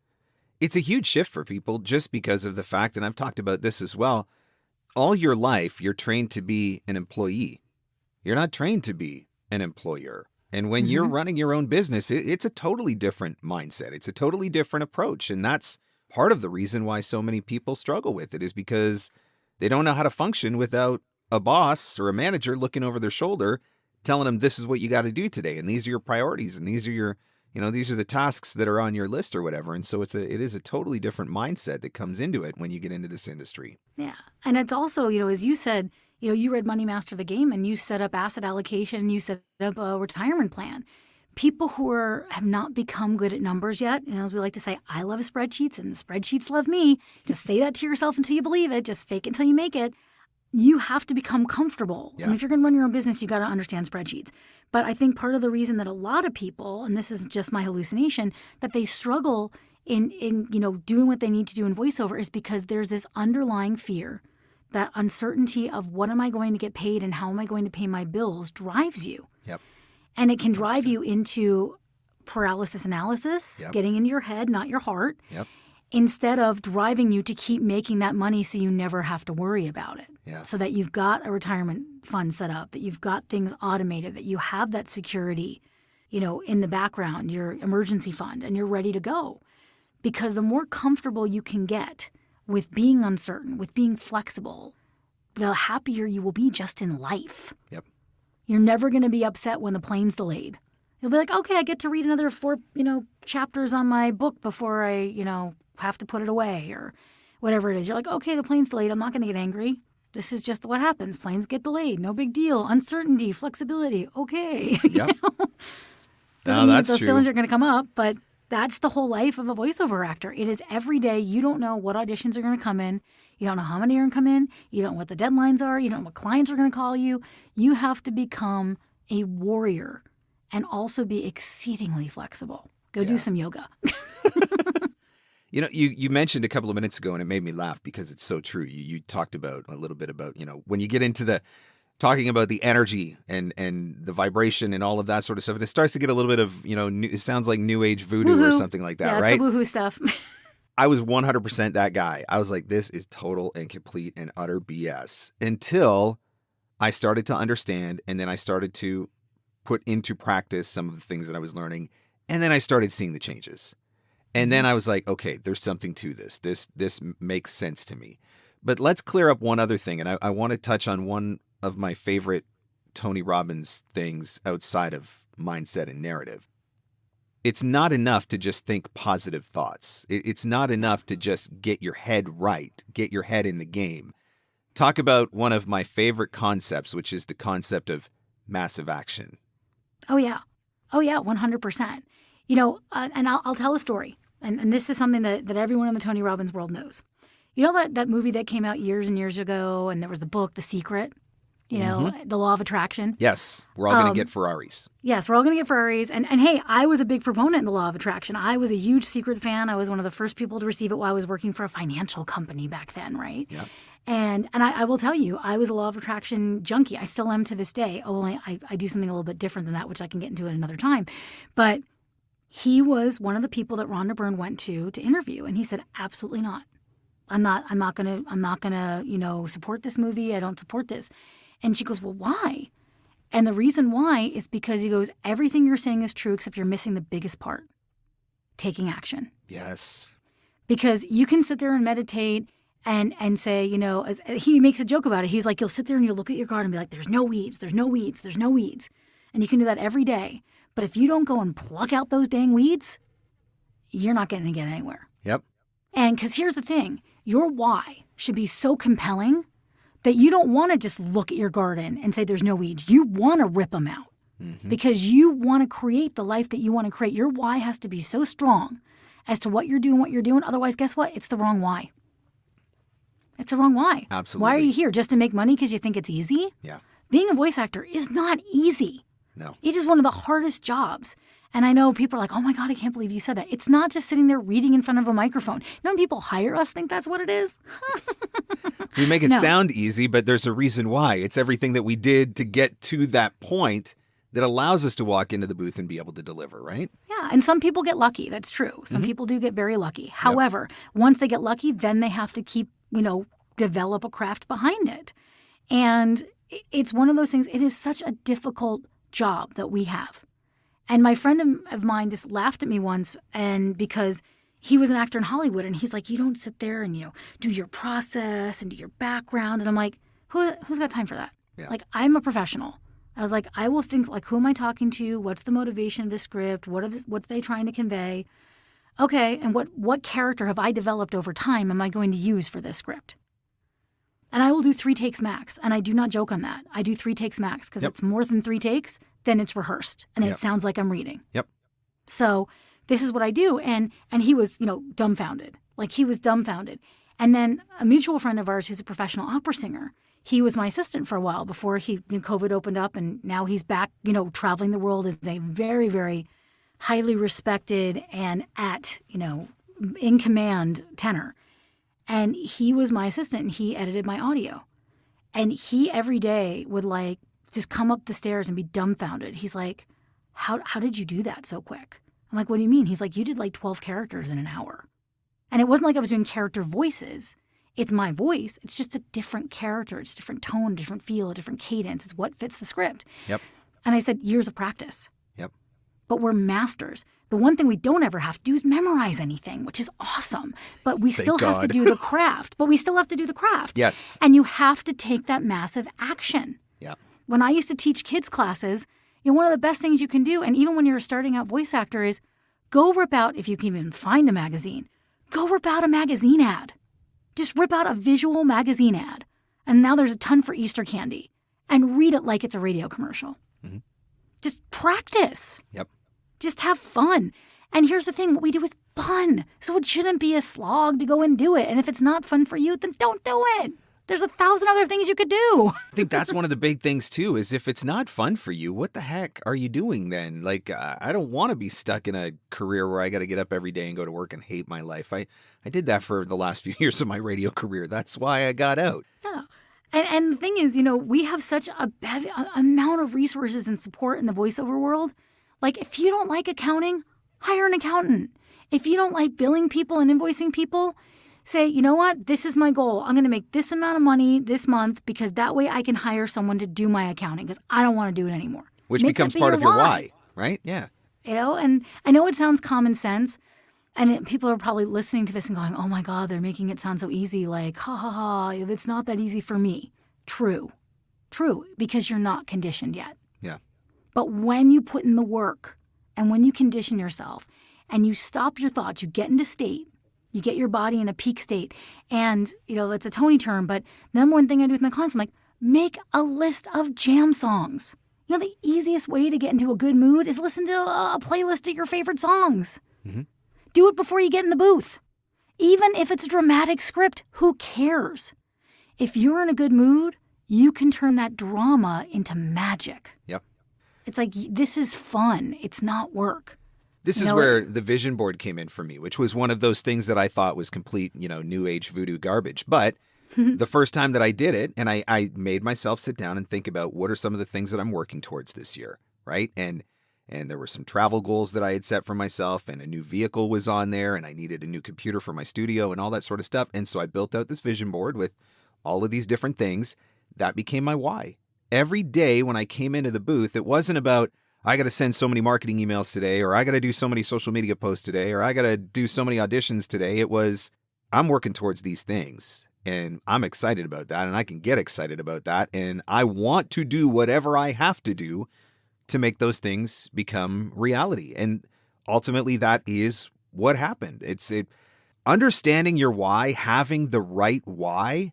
It's a huge shift for people just because of the fact, and I've talked about this as well, all your life you're trained to be an employee. You're not trained to be an employer. And when you're running your own business, it's a totally different mindset. It's a totally different approach. And that's part of the reason why so many people struggle with it, is because they don't know how to function without a boss or a manager looking over their shoulder telling them this is what you got to do today, and these are your priorities, and these are your, these are the tasks that are on your list or whatever. And so it is a totally different mindset that comes into it when you get into this industry. Yeah. And it's also, as you said, you read Money Master the Game and you set up asset allocation, you set up a retirement plan. People who have not become good at numbers yet, as we like to say, I love spreadsheets and the spreadsheets love me. Just say that to yourself until you believe it. Just fake it until you make it. You have to become comfortable. Yeah. I mean, if you're going to run your own business, you got to understand spreadsheets. But I think part of the reason that a lot of people, and this is just my hallucination, that they struggle in doing what they need to do in voiceover is because there's this underlying fear, that uncertainty of what am I going to get paid and how am I going to pay my bills drives you. Yep. And it can drive you into paralysis analysis, getting into your head, not your heart, instead of driving you to keep making that money so you never have to worry about it. Yeah. So that you've got a retirement fund set up, that you've got things automated, that you have that security, in the background, your emergency fund, and you're ready to go. Because the more comfortable you can get with being uncertain, with being flexible, the happier you will be just in life. Yep. You're never going to be upset when the plane's delayed. You'll be like, okay, I get to read another 4, chapters on my book before I, have to put it away or whatever it is. You're like, okay, the plane's delayed. I'm not going to get angry. This is just what happens. Planes get delayed. No big deal. Uncertainty, flexibility. Okay. Yep. Doesn't mean that those feelings are going to come up, but that's the whole life of a voiceover actor. It is every day. You don't know what auditions are going to come in. You don't know how many are going to come in. You don't know what the deadlines are. You don't know what clients are going to call you. You have to become a warrior and also be exceedingly flexible. Go do some yoga. You mentioned a couple of minutes ago, and it made me laugh because it's so true. You talked about a little bit about, when you get into talking about the energy and the vibration and all of that sort of stuff, and it starts to get a little bit of, it sounds like new age voodoo or something like that, right? Yeah, it's the woohoo stuff. I was 100% that guy. I was like, this is total and complete and utter BS until I started to understand, and then I started to put into practice some of the things that I was learning, and then I started seeing the changes. And then I was like, okay, there's something to this. This makes sense to me. But let's clear up one other thing, and I want to touch on one of my favorite Tony Robbins things outside of mindset and narrative. It's not enough to just think positive thoughts. It's not enough to just get your head right, get your head in the game. Talk about one of my favorite concepts, which is the concept of massive action. Oh, yeah. 100%. And I'll tell a story. And this is something that everyone in the Tony Robbins world knows. You know that movie that came out years and years ago, and there was the book, The Secret? The law of attraction. Yes, we're all going to get Ferraris. Yes, we're all going to get Ferraris. And hey, I was a big proponent in the law of attraction. I was a huge Secret fan. I was one of the first people to receive it while I was working for a financial company back then, right? Yeah. And I will tell you, I was a law of attraction junkie. I still am to this day. Only I do something a little bit different than that, which I can get into at another time. But he was one of the people that Rhonda Byrne went to interview, and he said, absolutely not. I'm not gonna support this movie. I don't support this. And she goes, well, why? And the reason why is because he goes, everything you're saying is true, except you're missing the biggest part, taking action. Yes. Because you can sit there and meditate and say, as he makes a joke about it. He's like, you'll sit there and you'll look at your garden and be like, there's no weeds, there's no weeds, there's no weeds. And you can do that every day. But if you don't go and pluck out those dang weeds, you're not going to get anywhere. Yep. And because here's the thing, your why should be so compelling that you don't want to just look at your garden and say there's no weeds. You want to rip them out because you want to create the life that you want to create. Your why has to be so strong as to what you're doing. Otherwise, guess what? It's the wrong why. It's the wrong why. Absolutely. Why are you here? Just to make money because you think it's easy? Yeah. Being a voice actor is not easy. No. It is one of the hardest jobs. And I know people are like, oh my God, I can't believe you said that. It's not just sitting there reading in front of a microphone. When people hire us, think that's what it is? We make it sound easy, but there's a reason why. It's everything that we did to get to that point that allows us to walk into the booth and be able to deliver, right? Yeah, and some people get lucky. That's true. Some people do get very lucky. However, once they get lucky, then they have to keep, develop a craft behind it. And it's one of those things, it is such a difficult job that we have. And my friend of mine just laughed at me once, and because he was an actor in Hollywood, and he's like, you don't sit there and, do your process and do your background. And I'm like, who's got time for that? Yeah. Like, I'm a professional. I was like, I will think, like, who am I talking to? What's the motivation of the script? What's they trying to convey? Okay, and what character have I developed over time am I going to use for this script? And I will do 3 takes max, and I do not joke on that. I do 3 takes max, because it's more than 3 takes, then it's rehearsed, and then it sounds like I'm reading. Yep. So this is what I do, and he was, dumbfounded. Like, he was dumbfounded. And then a mutual friend of ours who's a professional opera singer, he was my assistant for a while before COVID opened up, and now he's back, traveling the world as a very, very highly respected and in command tenor. And he was my assistant, and he edited my audio. And he every day would just come up the stairs and be dumbfounded. He's like, how did you do that so quick? I'm like, what do you mean? He's like, you did 12 characters in an hour. And it wasn't like I was doing character voices. It's my voice. It's just a different character. It's a different tone, a different feel, a different cadence. It's what fits the script. Yep. And I said, years of practice. Yep. But we're masters. The one thing we don't ever have to do is memorize anything, which is awesome. But we still have to do the craft. Yes. And you have to take that massive action. Yeah. When I used to teach kids classes, one of the best things you can do, and even when you're a starting out voice actor, is go rip out, if you can even find a magazine, go rip out a magazine ad. Just rip out a visual magazine ad. And now there's a ton for Easter candy. And read it like it's a radio commercial. Mm-hmm. Just practice. Yep. Just have fun. And here's the thing, what we do is fun. So it shouldn't be a slog to go and do it. And if it's not fun for you, then don't do it. There's 1,000 other things you could do. I think that's one of the big things, too, is if it's not fun for you, what the heck are you doing then? Like, I don't want to be stuck in a career where I got to get up every day and go to work and hate my life. I did that for the last few years of my radio career. That's why I got out. Yeah. And the thing is, we have such a amount of resources and support in the voiceover world. Like, if you don't like accounting, hire an accountant. If you don't like billing people and invoicing people, say, you know what? This is my goal. I'm going to make this amount of money this month because that way I can hire someone to do my accounting because I don't want to do it anymore. Which becomes part of your why, right? Yeah. And I know it sounds common sense, and people are probably listening to this and going, oh my God, they're making it sound so easy. Like, ha ha ha, it's not that easy for me. True, because you're not conditioned yet. Yeah. But when you put in the work and when you condition yourself and you stop your thoughts, you get into state, you get your body in a peak state. And, it's a Tony term, but the number one thing I do with my clients, I'm like, make a list of jam songs. The easiest way to get into a good mood is listen to a playlist of your favorite songs. Mm-hmm. Do it before you get in the booth. Even if it's a dramatic script, who cares? If you're in a good mood, you can turn that drama into magic. Yep. It's like, this is fun. It's not work. This is where the vision board came in for me, which was one of those things that I thought was complete, new age voodoo garbage. But the first time that I did it, and I made myself sit down and think about what are some of the things that I'm working towards this year, right? And there were some travel goals that I had set for myself, and a new vehicle was on there, and I needed a new computer for my studio and all that sort of stuff. And so I built out this vision board with all of these different things. That became my why. Every day when I came into the booth, it wasn't about, I got to send so many marketing emails today, or I got to do so many social media posts today, or I got to do so many auditions today. It was, I'm working towards these things, and I'm excited about that, and I can get excited about that, and I want to do whatever I have to do to make those things become reality. And ultimately, that is what happened. Understanding your why, having the right why,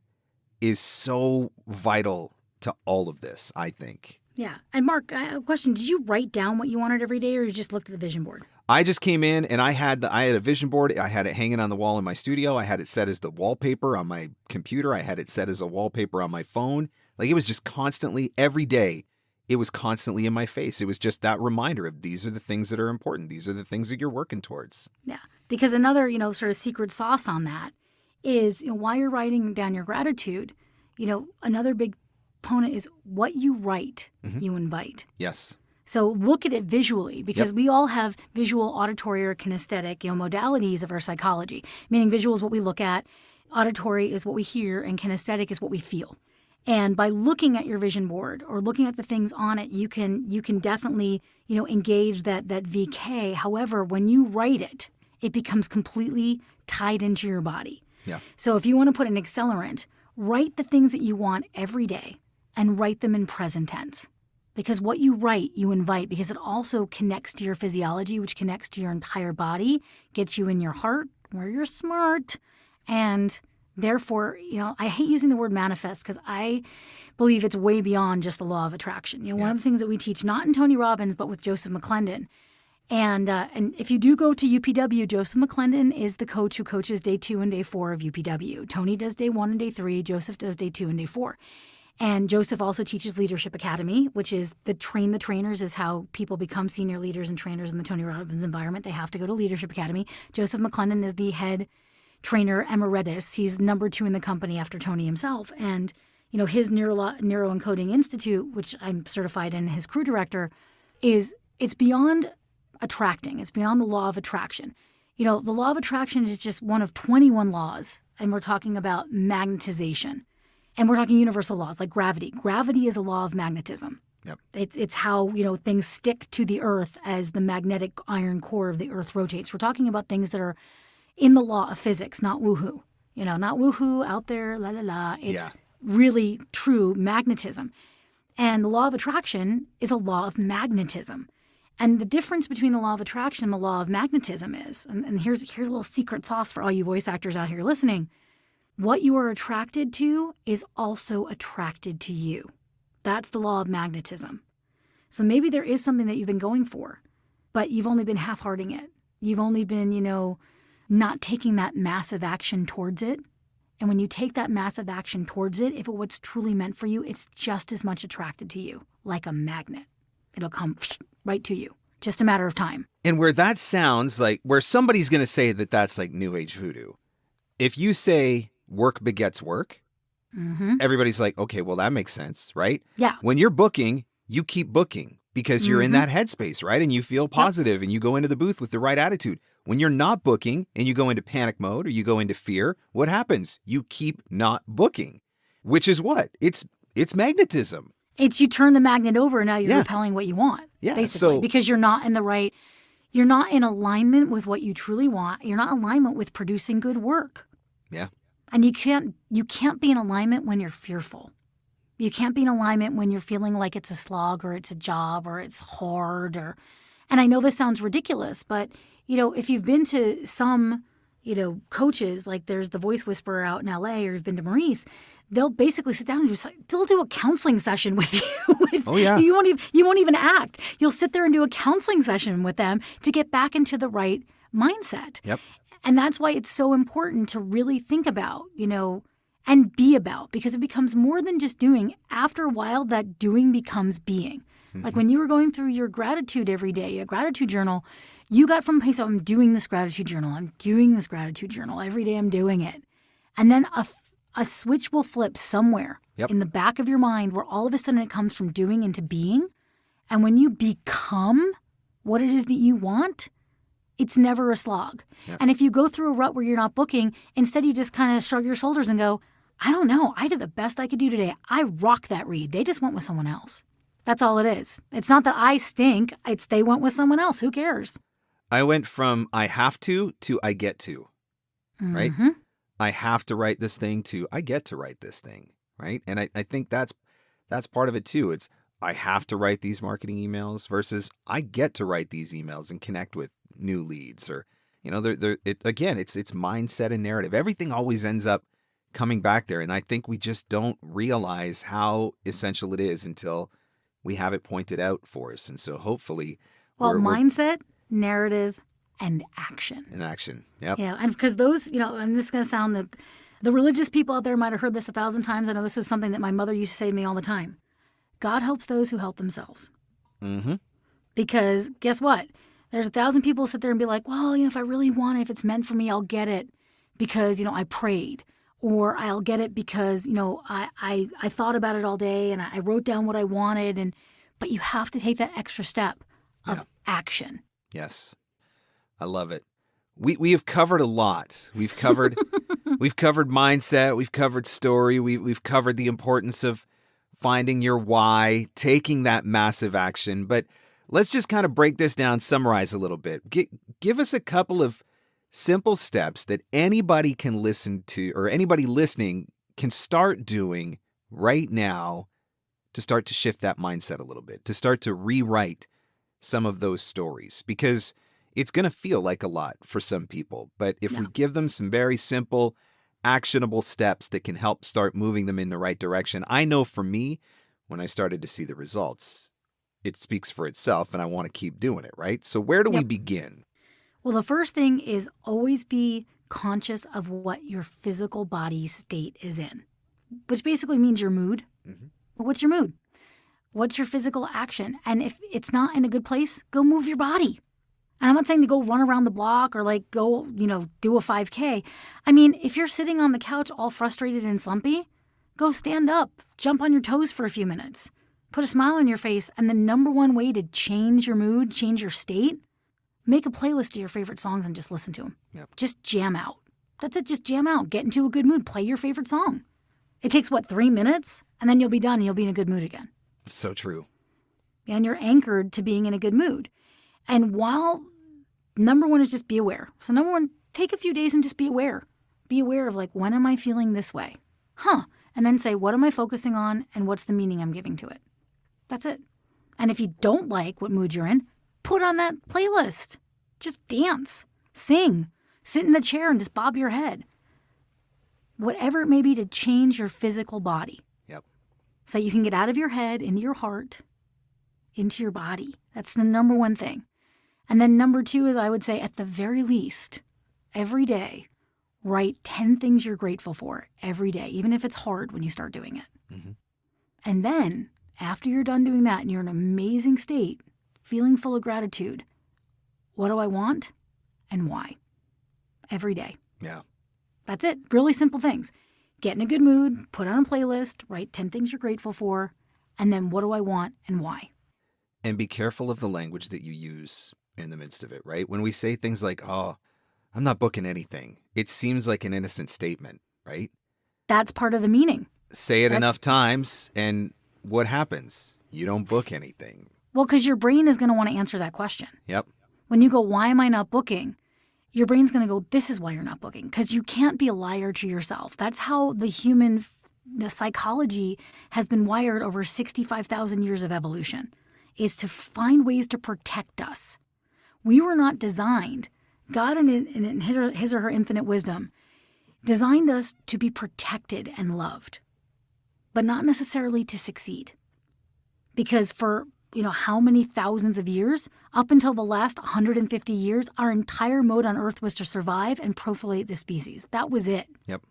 is so vital to all of this, I think. Yeah. And Mark, I have a question. Did you write down what you wanted every day, or you just looked at the vision board? I just came in and I had a vision board. I had it hanging on the wall in my studio. I had it set as the wallpaper on my computer. I had it set as a wallpaper on my phone. Like, it was just constantly, every day, it was constantly in my face. It was just that reminder of, these are the things that are important. These are the things that you're working towards. Yeah. Because another, sort of secret sauce on that is, while you're writing down your gratitude, another big component is what you write, you invite. Yes. So look at it visually, because we all have visual, auditory, or kinesthetic, modalities of our psychology. Meaning visual is what we look at, auditory is what we hear, and kinesthetic is what we feel. And by looking at your vision board or looking at the things on it, you can definitely, engage that VK. However, when you write it, it becomes completely tied into your body. Yeah. So if you want to put an accelerant, write the things that you want every day and write them in present tense. Because what you write, you invite, because it also connects to your physiology, which connects to your entire body, gets you in your heart where you're smart. And therefore, I hate using the word manifest because I believe it's way beyond just the law of attraction. One of the things that we teach, not in Tony Robbins, but with Joseph McClendon. And if you do go to UPW, Joseph McClendon is the coach who coaches day 2 and day 4 of UPW. Tony does day 1 and day 3. Joseph does day 2 and day 4. And Joseph also teaches Leadership Academy, which is the trainers is how people become senior leaders and trainers in the Tony Robbins environment. They have to go to Leadership Academy. Joseph McClendon is the head trainer emeritus. He's number 2 in the company after Tony himself. And, his Neuroencoding Institute, which I'm certified in, his crew director, it's beyond attracting. It's beyond the law of attraction. The law of attraction is just one of 21 laws. And we're talking about magnetization. And we're talking universal laws like gravity. Gravity is a law of magnetism. Yep. It's how, things stick to the earth as the magnetic iron core of the earth rotates. We're talking about things that are in the law of physics, not woohoo. Not woohoo out there, la la la. It's really true magnetism. And the law of attraction is a law of magnetism. And the difference between the law of attraction and the law of magnetism is, and here's a little secret sauce for all you voice actors out here listening, what you are attracted to is also attracted to you. That's the law of magnetism. So maybe there is something that you've been going for, but you've only been half-hearting it. You've only been, not taking that massive action towards it. And when you take that massive action towards it, if it what's truly meant for you, it's just as much attracted to you, like a magnet. It'll come right to you. Just a matter of time. And where that sounds like, where somebody's going to say that that's like New Age voodoo. If you say work begets work, everybody's like, okay, well, that makes sense, right? Yeah. When you're booking, you keep booking because you're in that headspace, right? And you feel positive and you go into the booth with the right attitude. When you're not booking and you go into panic mode or you go into fear, what happens? You keep not booking, which is what? It's magnetism. It's you turn the magnet over and now you're repelling what you want, basically, because you're not in alignment with what you truly want. You're not in alignment with producing good work. Yeah. And you can't be in alignment when you're fearful. You can't be in alignment when you're feeling like it's a slog or it's a job or it's hard and I know this sounds ridiculous, but if you've been to some, coaches, like there's the Voice Whisperer out in LA or you've been to Maurice, they'll basically sit down and they'll do a counseling session with you. Oh yeah. You won't even act. You'll sit there and do a counseling session with them to get back into the right mindset. Yep. And that's why it's so important to really think about, and be about, because it becomes more than just doing. After a while, that doing becomes being. Like when you were going through your gratitude every day, a gratitude journal, you got from a place of, I'm doing this gratitude journal. I'm doing this gratitude journal. Every day I'm doing it. And then a switch will flip somewhere in the back of your mind where all of a sudden it comes from doing into being. And when you become what it is that you want, it's never a slog. Yep. And if you go through a rut where you're not booking, instead you just kind of shrug your shoulders and go, I don't know. I did the best I could do today. I rocked that read. They just went with someone else. That's all it is. It's not that I stink. It's they went with someone else. Who cares? I went from I have to I get to, right? I have to write this thing to I get to write this thing, right? And I think that's part of it too. It's I have to write these marketing emails versus I get to write these emails and connect with new leads or, it's mindset and narrative. Everything always ends up coming back there. And I think we just don't realize how essential it is until we have it pointed out for us. And so hopefully mindset, narrative, and action. And action. Yep. Yeah. And because those, and this is going to sound the religious people out there might have heard this 1,000 times. I know this was something that my mother used to say to me all the time. God helps those who help themselves. Because guess what? There's 1,000 people sit there and be like, well, if I really want it, if it's meant for me, I'll get it because, I prayed. Or I'll get it because, I thought about it all day and I wrote down what I wanted. But you have to take that extra step of action. Yes. I love it. We have covered a lot. We've covered mindset. We've covered story. We've covered the importance of finding your why, taking that massive action. But let's just kind of break this down, summarize a little bit. Give us a couple of simple steps that anybody can listen to or anybody listening can start doing right now to start to shift that mindset a little bit, to start to rewrite some of those stories, because it's going to feel like a lot for some people. But if we give them some very simple, actionable steps that can help start moving them in the right direction, I know for me, when I started to see the results, it speaks for itself and I want to keep doing it, right? So where do we begin? Well, the first thing is always be conscious of what your physical body state is in, which basically means your mood. Well, what's your mood? What's your physical action? And if it's not in a good place, go move your body. And I'm not saying to go run around the block or like go, do a 5K. I mean, if you're sitting on the couch all frustrated and slumpy, go stand up, jump on your toes for a few minutes, put a smile on your face. And the number one way to change your mood, change your state, make a playlist of your favorite songs and just listen to them. Yep. Just jam out. That's it. Just jam out. Get into a good mood. Play your favorite song. It takes, 3 minutes? And then you'll be done and you'll be in a good mood again. So true. and you're anchored to being in a good mood. And while number one is just be aware. So number one, take a few days and just be aware. Be aware of like, when am I feeling this way? And then say, what am I focusing on and what's the meaning I'm giving to it? That's it. And if you don't like what mood you're in, put on that playlist. Just dance, sing, sit in the chair and just bob your head. Whatever it may be to change your physical body. Yep. So that you can get out of your head, into your heart, into your body. That's the number one thing. And then number two is, I would say, at the very least, every day, write 10 things you're grateful for every day, even if it's hard when you start doing it. Mm-hmm. And then after you're done doing that and you're in an amazing state, feeling full of gratitude, what do I want and why? Every day. Yeah. That's it. Really simple things. Get in a good mood, put on a playlist, write 10 things you're grateful for, and then what do I want and why? And be careful of the language that you use in the midst of it, right? When we say things like, oh, I'm not booking anything, it seems like an innocent statement, right? That's part of the meaning. Say it enough times, and what happens? You don't book anything. Well, because your brain is going to want to answer that question. Yep. When you go, why am I not booking? Your brain's going to go, this is why you're not booking. Because you can't be a liar to yourself. That's how the psychology has been wired over 65,000 years of evolution, is to find ways to protect us. We were not designed, God in his or her infinite wisdom, designed us to be protected and loved, but not necessarily to succeed. Because for, how many thousands of years, up until the last 150 years, our entire mode on Earth was to survive and proliferate the species. That was it. Yep.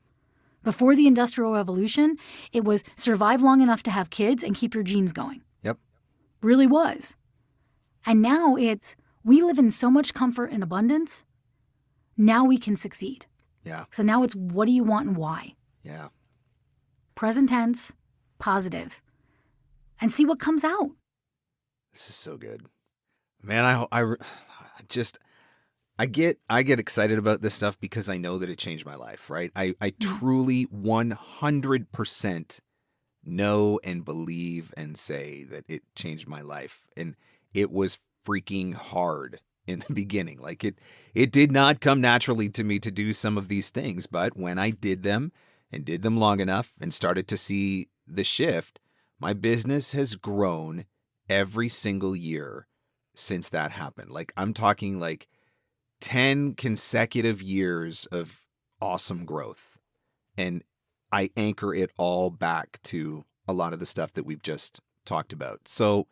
Before the Industrial Revolution, it was survive long enough to have kids and keep your genes going. Yep. Really was. And now it's, we live in so much comfort and abundance. Now we can succeed. Yeah. So now it's, what do you want and why? Yeah. Present tense, positive, and see what comes out. This is so good, man. I get excited about this stuff because I know that it changed my life, right? I truly 100% know and believe and say that it changed my life. And it was freaking hard in the beginning. Like it did not come naturally to me to do some of these things, but when I did them and did them long enough and started to see the shift, my business has grown every single year since that happened. Like I'm talking like 10 consecutive years of awesome growth. And I anchor it all back to a lot of the stuff that we've just talked about. So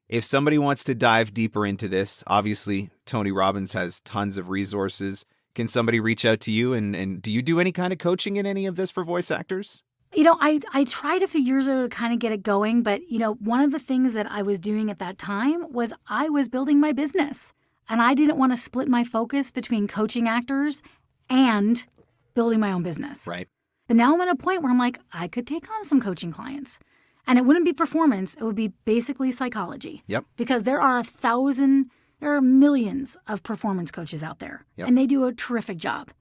if somebody wants to dive deeper into this, obviously Tony Robbins has tons of resources. Can somebody reach out to you? And do you do any kind of coaching in any of this for voice actors? I tried a few years ago to kind of get it going, but, one of the things that I was doing at that time was I was building my business. And I didn't want to split my focus between coaching actors and building my own business. Right. But now I'm at a point where I'm like, I could take on some coaching clients. And it wouldn't be performance. It would be basically psychology. Yep. Because there are millions of performance coaches out there. Yep. And they do a terrific job.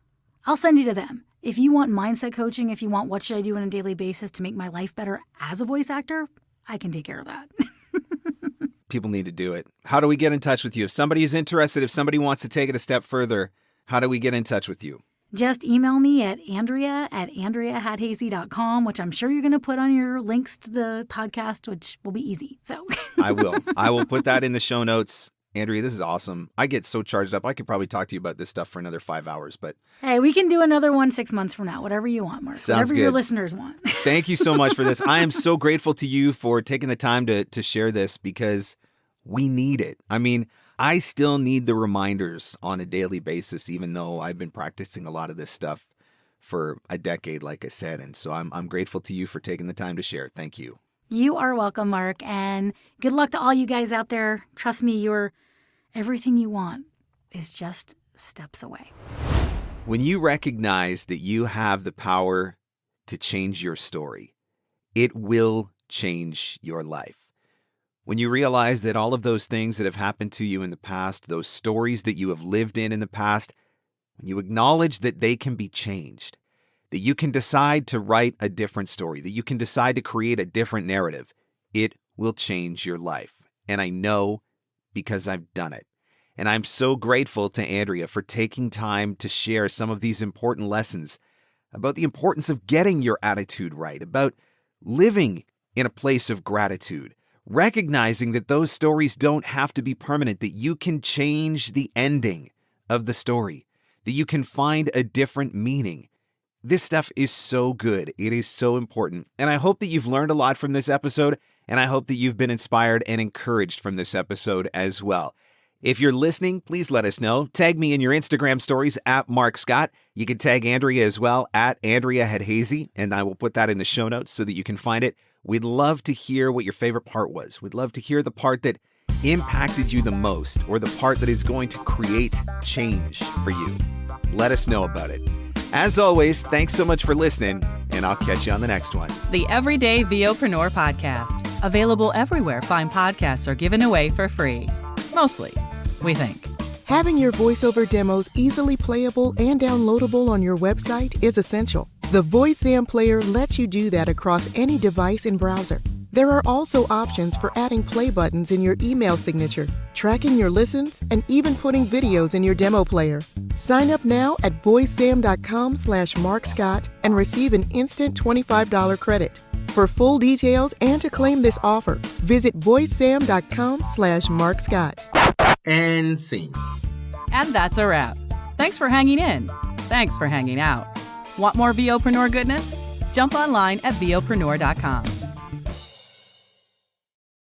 I'll send you to them. If you want mindset coaching, if you want what should I do on a daily basis to make my life better as a voice actor, I can take care of that. People need to do it. How do we get in touch with you? If somebody is interested, if somebody wants to take it a step further, how do we get in touch with you? Just email me at andrea@andreahadhazy.com, which I'm sure you're going to put on your links to the podcast, which will be easy. So I will put that in the show notes. Andrea, this is awesome. I get so charged up. I could probably talk to you about this stuff for another 5 hours, but hey, we can do another one 6 months from now, whatever you want, Mark. Sounds whatever good. Your listeners want. Thank you so much for this. I am so grateful to you for taking the time to share this because we need it. I mean, I still need the reminders on a daily basis, even though I've been practicing a lot of this stuff for a decade, like I said. And so I'm grateful to you for taking the time to share. Thank you. You are welcome, Mark. And good luck to all you guys out there. Trust me, everything you want is just steps away. When you recognize that you have the power to change your story, it will change your life. When you realize that all of those things that have happened to you in the past, those stories that you have lived in the past, when you acknowledge that they can be changed, that you can decide to write a different story, that you can decide to create a different narrative, it will change your life. And I know because I've done it. And I'm so grateful to Andrea for taking time to share some of these important lessons about the importance of getting your attitude right, about living in a place of gratitude, recognizing that those stories don't have to be permanent, that you can change the ending of the story, that you can find a different meaning. This stuff is so good. It is so important. And I hope that you've learned a lot from this episode, and I hope that you've been inspired and encouraged from this episode as well. If you're listening, please let us know. Tag me in your Instagram stories at Mark Scott. You can tag Andrea as well at Andrea Hadhazy, and I will put that in the show notes so that you can find it. We'd love to hear what your favorite part was. We'd love to hear the part that impacted you the most, or the part that is going to create change for you. Let us know about it. As always, thanks so much for listening, and I'll catch you on the next one. The Everyday VOpreneur Podcast. Available everywhere fine podcasts are given away for free. Mostly, we think. Having your voiceover demos easily playable and downloadable on your website is essential. The VoiceAm player lets you do that across any device and browser. There are also options for adding play buttons in your email signature, tracking your listens, and even putting videos in your demo player. Sign up now at voicesam.com/Mark Scott and receive an instant $25 credit. For full details and to claim this offer, visit voicesam.com/Mark Scott. And scene. And that's a wrap. Thanks for hanging in. Thanks for hanging out. Want more VOpreneur goodness? Jump online at VOpreneur.com.